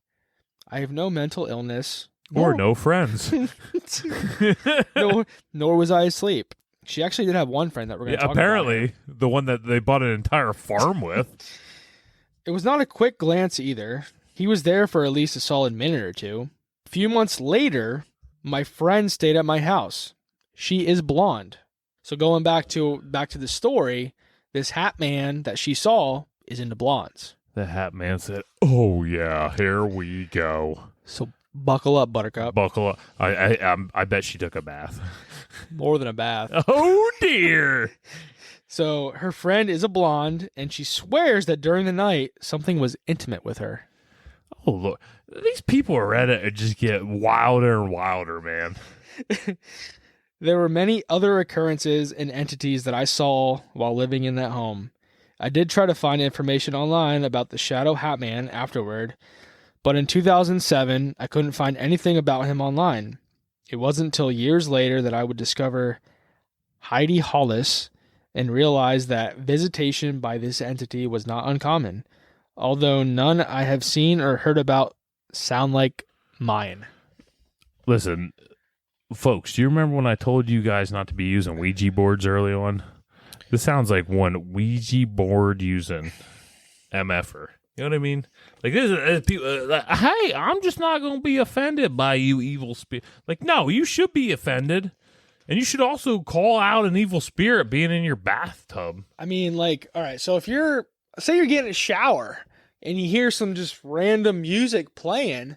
I have no mental illness. Or no friends. Nor was I asleep. She actually did have one friend that we're going to talk apparently, about. the one that they bought an entire farm with. It was not a quick glance either. He was there for at least a solid minute or two. A few months later, my friend stayed at my house. She is blonde. So going back to the story, this hat man that she saw is into blondes. The hat man said, oh yeah, here we go. So buckle up, Buttercup. Buckle up. I bet she took a bath. More than a bath. Oh dear. So her friend is a blonde, and she swears that during the night, something was intimate with her. Oh, look. These people on Reddit just get wilder and wilder, man. There were many other occurrences and entities that I saw while living in that home. I did try to find information online about the Shadow Hat Man afterward, but in 2007, I couldn't find anything about him online. It wasn't until years later that I would discover Heidi Hollis and realize that visitation by this entity was not uncommon, although none I have seen or heard about sound like mine. Listen, folks, do you remember when I told you guys not to be using Ouija boards early on? This sounds like one Ouija board using MFer. You know what I mean? Like, this is people. Hey, I'm just not going to be offended by you, evil spirit. Like, no, you should be offended, and you should also call out an evil spirit being in your bathtub. I mean, like, all right. So if say you're getting a shower and you hear some just random music playing,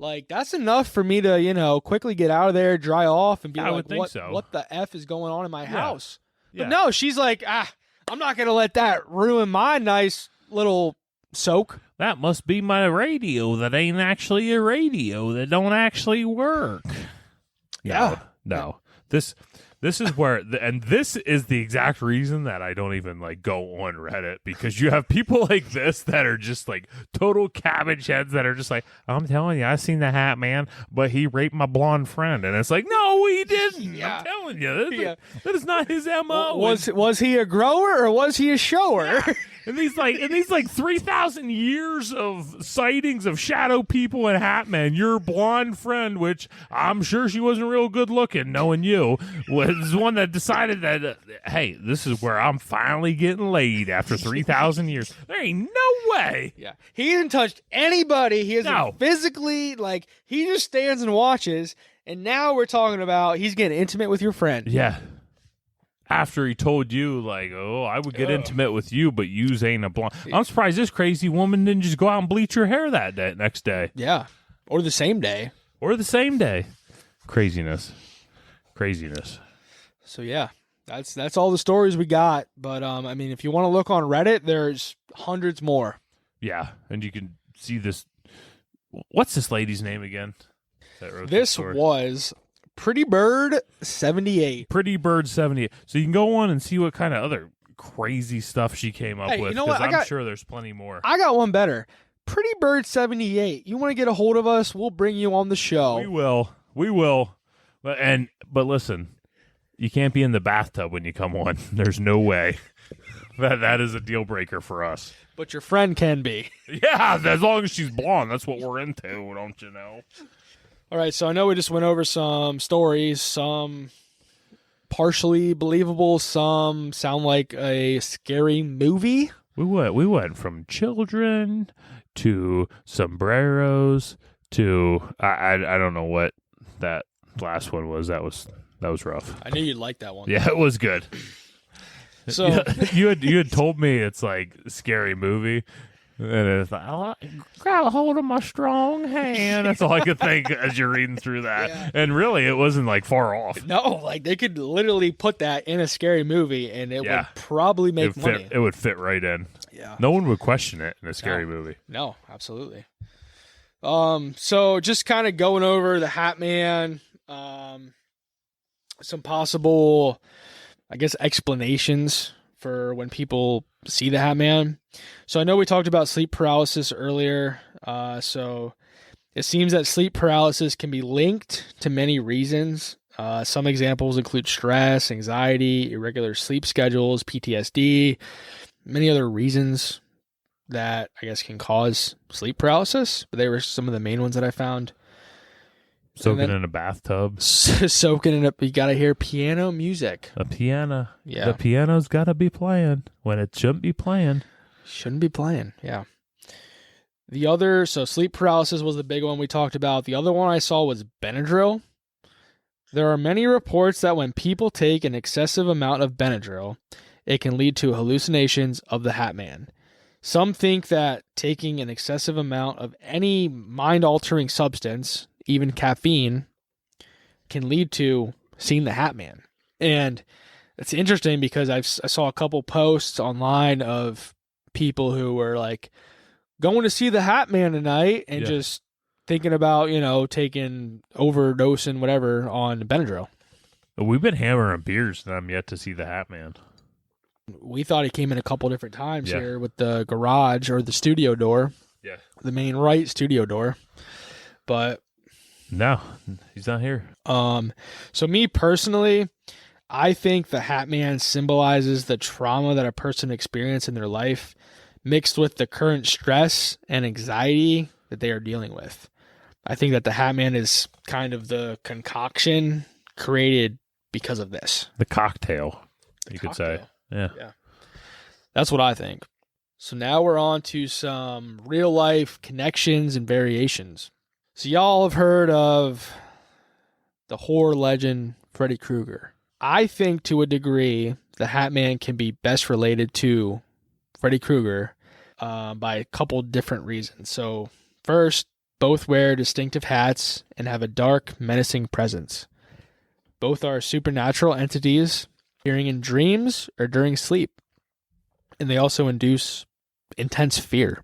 Like, that's enough for me to, quickly get out of there, dry off, and be I like, would think so. what the F is going on in my house? Yeah. But no, she's like, I'm not going to let that ruin my nice little soak. That must be my radio that ain't actually a radio that don't actually work. No. This is where, and this is the exact reason that I don't even like go on Reddit, because you have people like this that are just like total cabbage heads that are just like, I'm telling you, I seen the Hat Man, but he raped my blonde friend, and it's like, no, he didn't. Yeah. I'm telling you, that is not his MO. Was he a grower or was he a shower? Yeah. And these 3,000 years of sightings of shadow people and Hat Men, your blonde friend, which I'm sure she wasn't real good looking, knowing you, was one that decided that, hey, this is where I'm finally getting laid after 3,000 years. There ain't no way. Yeah. He hasn't touched anybody. He hasn't physically, he just stands and watches. And now we're talking about he's getting intimate with your friend. Yeah. After he told you, I would get intimate with you, but yous ain't a blonde. I'm surprised this crazy woman didn't just go out and bleach her hair that next day. Yeah. Or the same day. Craziness. So, yeah, that's all the stories we got. But, if you want to look on Reddit, there's hundreds more. Yeah, and you can see this. What's this lady's name again? This was Pretty Bird 78. Pretty Bird 78. So you can go on and see what kind of other crazy stuff she came up with. You know what? I'm sure there's plenty more. I got one better. Pretty Bird 78. You want to get a hold of us? We'll bring you on the show. We will. But listen, you can't be in the bathtub when you come on. There's no way. That is a deal breaker for us. But your friend can be. Yeah, as long as she's blonde. That's what we're into, don't you know? All right, so I know we just went over some stories, some partially believable, some sound like a scary movie. We went from children to sombreros to I don't know what that last one was. That was rough. I knew you'd like that one. Yeah, it was good. So you had told me it's like a scary movie. And it's like, grab a hold of my strong hand. That's all I could think as you're reading through that. Yeah. And really, it wasn't far off. No, they could literally put that in a scary movie, and it would probably make money. It would fit right in. Yeah, no one would question it in a scary movie. No, absolutely. So just kind of going over the Hat Man, some possible, I guess, explanations for when people see the Hat Man. So I know we talked about sleep paralysis earlier. So it seems that sleep paralysis can be linked to many reasons. Some examples include stress, anxiety, irregular sleep schedules, PTSD, many other reasons that I guess can cause sleep paralysis. But they were some of the main ones that I found. Soaking in a bathtub. Soaking in you got to hear piano music. A piano. Yeah. The piano's got to be playing when it shouldn't be playing. Shouldn't be playing, yeah. So sleep paralysis was the big one we talked about. The other one I saw was Benadryl. There are many reports that when people take an excessive amount of Benadryl, it can lead to hallucinations of the Hat Man. Some think that taking an excessive amount of any mind-altering substance, even caffeine, can lead to seeing the Hat Man. And it's interesting because I saw a couple posts online of people who were going to see the Hat Man tonight and just thinking about, taking overdosing, whatever, on Benadryl. We've been hammering beers and I'm yet to see the Hat Man. We thought he came in a couple different times here with the garage or the studio door. Yeah. The main right studio door. But no, he's not here. So me personally, I think the Hat Man symbolizes the trauma that a person experienced in their life, mixed with the current stress and anxiety that they are dealing with. I think that the Hat Man is kind of the concoction created because of this. The cocktail, you could say. Yeah. That's what I think. So now we're on to some real life connections and variations. So y'all have heard of the horror legend Freddy Krueger. I think to a degree the Hat Man can be best related to Freddy Krueger by a couple different reasons. So first, Both wear distinctive hats and have a dark, menacing presence. Both are supernatural entities appearing in dreams or during sleep. And they also induce intense fear.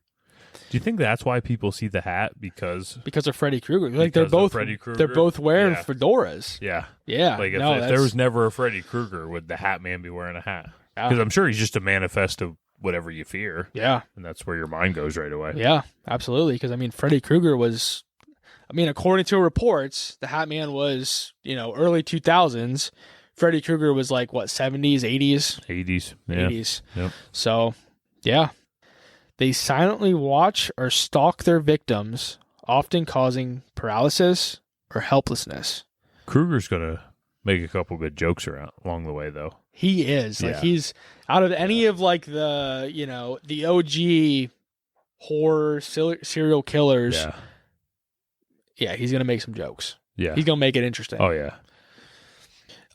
Do you think that's why people see the hat? Because of Freddy Krueger. Like Because of Freddy Krueger? they're both wearing Yeah. fedoras. yeah, Yeah. like if, no, if there was never a Freddy Krueger, would the Hat Man be wearing a hat? Yeah. Because I'm sure he's just a manifest of whatever you fear, Yeah. and that's where your mind goes right away. Yeah, absolutely. Because, I mean, Freddy Krueger was, I mean, according to reports, the Hat Man was, early 2000s. Freddy Krueger was like, what, 70s, 80s? 80s, yeah. 80s. Yep. So, yeah. They silently watch or stalk their victims, often causing paralysis or helplessness. Kruger's gonna make a couple good jokes along the way, though. He is. Like, Yeah. he's out of any of, like, the, the OG horror serial killers. Yeah, Yeah, he's going to make some jokes. yeah. He's going to make it interesting. Oh yeah,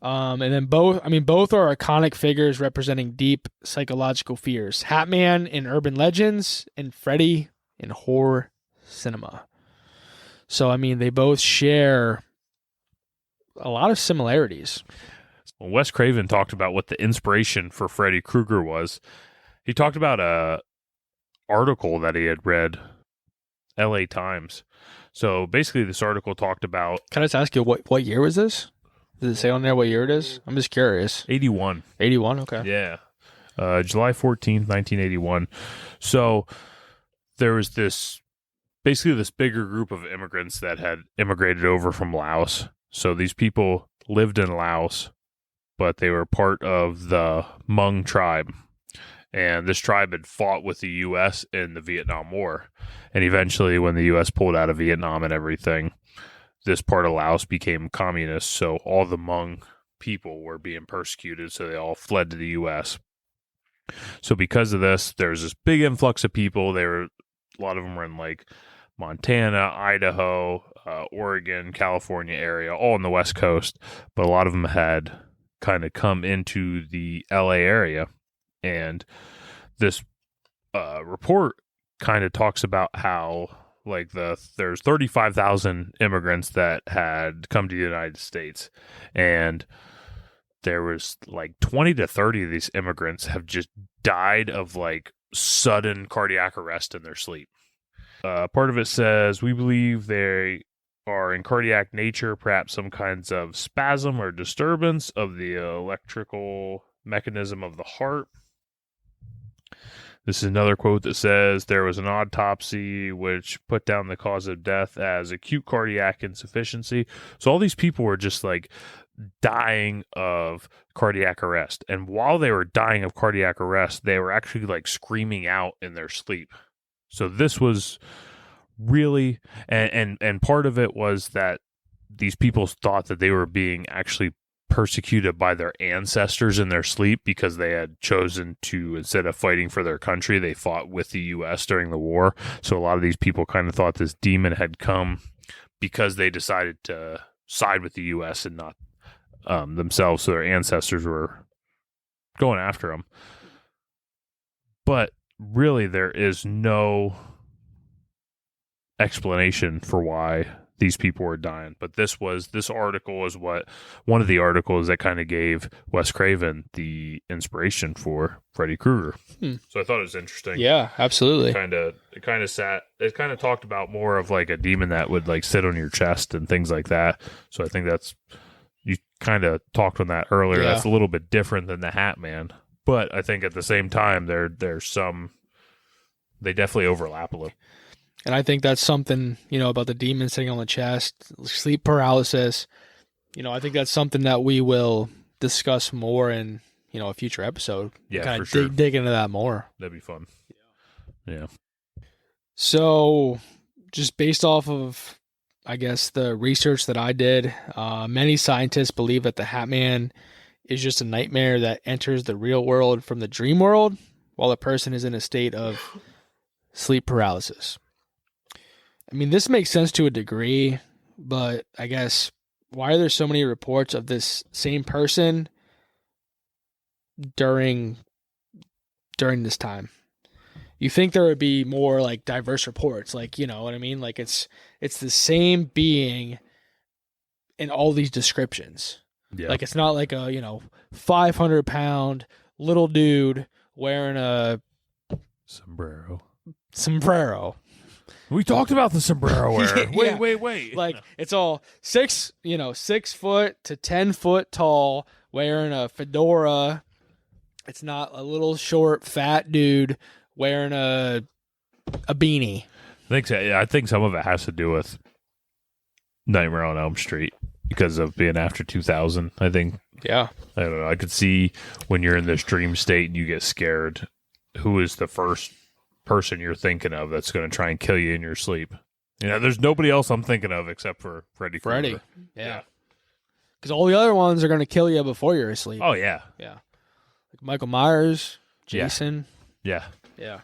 And then both are iconic figures representing deep psychological fears. Hatman in urban legends and Freddy in horror cinema. So, I mean, they both share a lot of similarities. Well, Wes Craven talked about what the inspiration for Freddy Krueger was. He talked about a article that he had read, L.A. Times. So basically, this article talked about Can I just ask you, what year was this? Does it say on there what year it is? I'm just curious. 81. 81? Okay. Yeah. July 14th, 1981. So there was this bigger group of immigrants that had immigrated over from Laos. So these people lived in Laos, but they were part of the Hmong tribe. And this tribe had fought with the U.S. in the Vietnam War. And eventually, when the U.S. pulled out of Vietnam and everything, this part of Laos became communist. So all the Hmong people were being persecuted. So they all fled to the U.S. So because of this, there's this big influx of people. A lot of them were in like Montana, Idaho, Oregon, California area, all on the West Coast. But a lot of them had kind of come into the LA area. And this report kind of talks about how there's 35,000 immigrants that had come to the United States, and there was like 20 to 30 of these immigrants have just died of like sudden cardiac arrest in their sleep. Part of it says, we believe they are in cardiac nature, perhaps some kinds of spasm or disturbance of the electrical mechanism of the heart. This is another quote that says, there was an autopsy which put down the cause of death as acute cardiac insufficiency. So all these people were just like dying of cardiac arrest. And while they were dying of cardiac arrest, they were actually like screaming out in their sleep. So this was really, and part of it was that these people thought that they were being actually persecuted by their ancestors in their sleep because they had chosen to, instead of fighting for their country, they fought with the U.S. during the war. So a lot of these people kind of thought this demon had come because they decided to side with the U.S. and not themselves. So their ancestors were going after them. But really, there is no explanation for why these people were dying. But this article is one of the articles that kind of gave Wes Craven the inspiration for Freddy Krueger. So I thought it was interesting. Yeah, absolutely. It kind of talked about more of like a demon that would like sit on your chest and things like that. So I think you kind of talked on that earlier. Yeah. That's a little bit different than the Hat Man. But I think at the same time, they definitely overlap a little. And I think that's something, about the demon sitting on the chest, sleep paralysis. I think that's something that we will discuss more in, a future episode. Yeah, kind for of sure. dig into that more. That'd be fun. Yeah. So just based off of, I guess, the research that I did, many scientists believe that the Hat Man is just a nightmare that enters the real world from the dream world while a person is in a state of sleep paralysis. I mean, this makes sense to a degree, but I guess why are there so many reports of this same person during this time? You think there would be more like diverse reports, like, you know what I mean? Like it's it's the same being in all these descriptions. Yeah. Like it's not like a 500-pound little dude wearing a sombrero. We talked about the sombrero wearer. Yeah. Wait. Like it's all 6 foot to 10 foot tall, wearing a fedora. It's not a little short fat dude wearing a beanie. I think some of it has to do with Nightmare on Elm Street because of being after 2000. I think. Yeah. I don't know. I could see when you're in this dream state and you get scared, who is the first person you're thinking of that's going to try and kill you in your sleep? There's nobody else I'm thinking of except for Freddy Krueger. Yeah. Because all the other ones are going to kill you before you're asleep. Oh, yeah. Yeah. Like Michael Myers, Jason. Yeah. Yeah.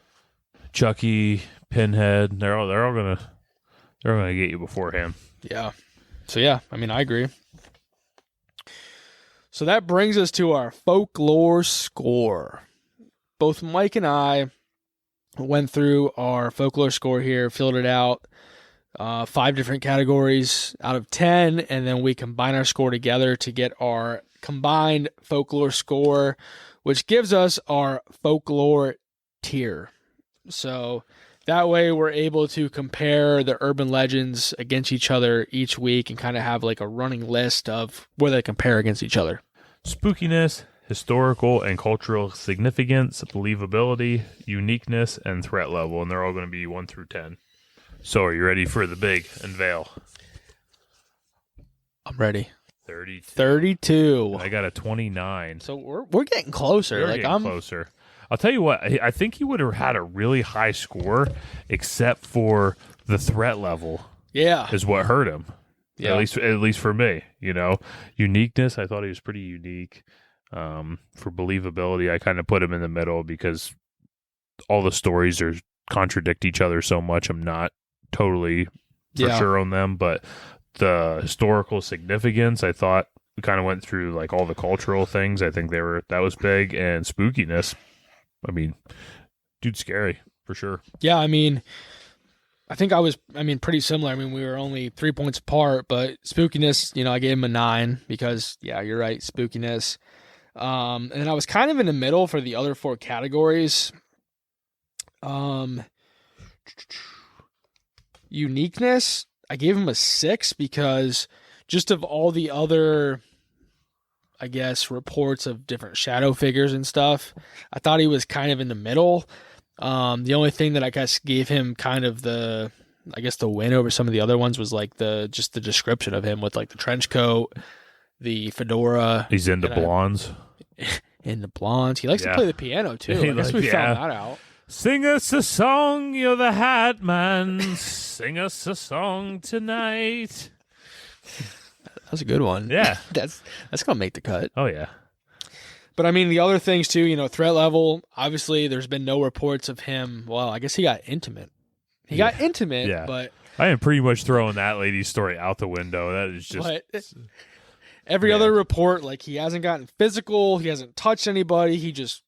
Chucky, Pinhead, they're all gonna get you beforehand. Yeah. So yeah, I mean I agree. So that brings us to our folklore score. Both Mike and I went through our folklore score here, filled it out, 5 different categories out of 10, and then we combine our score together to get our combined folklore score, which gives us our folklore tier. So that way we're able to compare the urban legends against each other each week and kind of have like a running list of where they compare against each other. Spookiness, historical and cultural significance, believability, uniqueness, and threat level. And they're all going to be 1 through 10. So are you ready for the big unveil? I'm ready. 32. I got a 29. So we're getting closer. I'm closer. I'll tell you what, I think he would have had a really high score, except for the threat level. Yeah. Is what hurt him. Yeah. At least for me, Uniqueness, I thought he was pretty unique. For believability, I kind of put him in the middle because all the stories contradict each other so much. I'm not totally for sure on them, but the historical significance, I thought we kind of went through like all the cultural things. I think that was big, and spookiness. I mean, dude's scary for sure. Yeah, I mean, I think I was pretty similar. I mean, we were only 3 points apart, but spookiness, I gave him a 9 because, yeah, you're right, spookiness. And then I was kind of in the middle for the other 4 categories. Uniqueness, I gave him a 6 because just of all the other, I guess, reports of different shadow figures and stuff, I thought he was kind of in the middle. The only thing that I guess gave him kind of the win over some of the other ones was like the description of him with like the trench coat, the fedora. He's into blondes. Into blondes. He likes to play the piano too. I guess we found that out. Sing us a song, you're the hat man. Sing us a song tonight. That was a good one. Yeah. That's gonna make the cut. Oh yeah. But I mean the other things too, threat level, obviously there's been no reports of him. Well, I guess he got intimate. Got intimate, but I am pretty much throwing that lady's story out the window. That is just every other report, like he hasn't gotten physical, he hasn't touched anybody, he just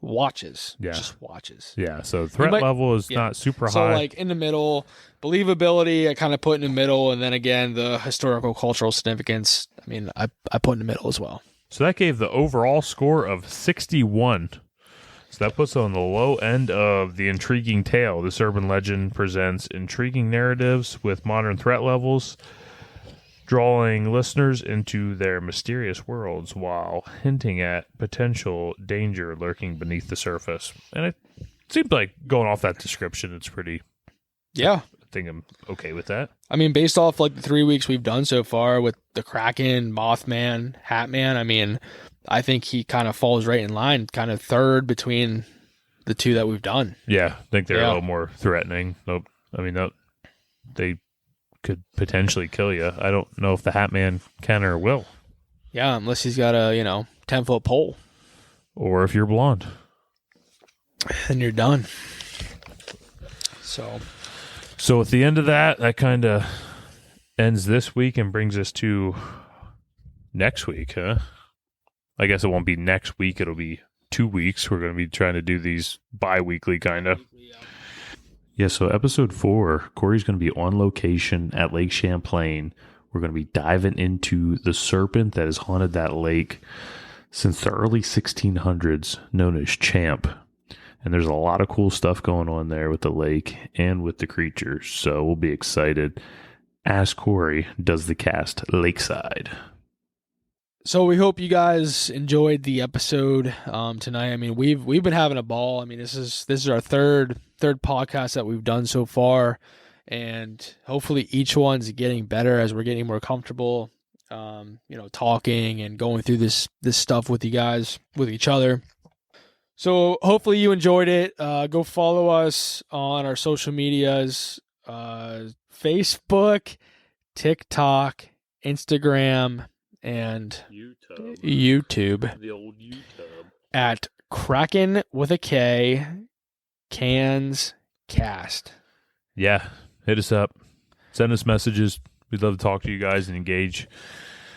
watches. Yeah. Just watches. Yeah. So threat level is not super high. So like in the middle, believability I kind of put in the middle, and then again the historical cultural significance, I mean I put in the middle as well. So that gave the overall score of 61. So that puts on the low end of the intriguing tale. This urban legend presents intriguing narratives with modern threat levels, drawing listeners into their mysterious worlds while hinting at potential danger lurking beneath the surface. And it seems like going off that description, it's pretty... Yeah. I think I'm okay with that. I mean, based off like the 3 weeks we've done so far with the Kraken, Mothman, Hatman, I mean, I think he kind of falls right in line, kind of third between the 2 that we've done. Yeah, I think they're a little more threatening. Nope. I mean, they could potentially kill you. I don't know if the Hatman can or will. Yeah, unless he's got a, 10-foot pole. Or if you're blonde. Then you're done. So at the end of that kind of ends this week and brings us to next week, huh? I guess it won't be next week. It'll be 2 weeks. We're going to be trying to do these bi-weekly kind of. Yeah, so episode 4, Corey's going to be on location at Lake Champlain. We're going to be diving into the serpent that has haunted that lake since the early 1600s, known as Champ. And there's a lot of cool stuff going on there with the lake and with the creatures, so we'll be excited. Ask Corey does the cast Lakeside. So we hope you guys enjoyed the episode tonight. I mean, we've been having a ball. I mean, this is our third podcast that we've done so far, and hopefully each one's getting better as we're getting more comfortable, talking and going through this stuff with you guys, with each other. So hopefully you enjoyed it. Go follow us on our social medias, Facebook, TikTok, Instagram, and YouTube. The old YouTube. At Kraken with a K, Cans Cast. Yeah, hit us up. Send us messages. We'd love to talk to you guys and engage.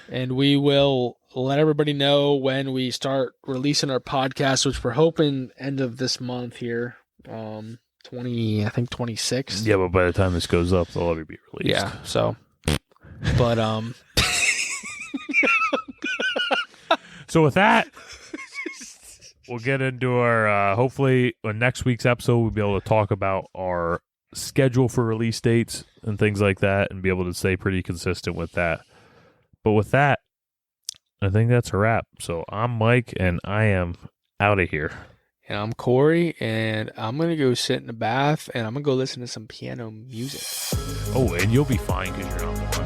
And we will let everybody know when we start releasing our podcast, which we're hoping end of this month here. 26th. Yeah, but by the time this goes up, they'll already be released. Yeah, so. But, So with that, we'll get into our, hopefully, on next week's episode, we'll be able to talk about our schedule for release dates and things like that and be able to stay pretty consistent with that. But with that, I think that's a wrap. So I'm Mike, and I am out of here. And I'm Corey, and I'm going to go sit in the bath, and I'm going to go listen to some piano music. Oh, and you'll be fine because you're on the line.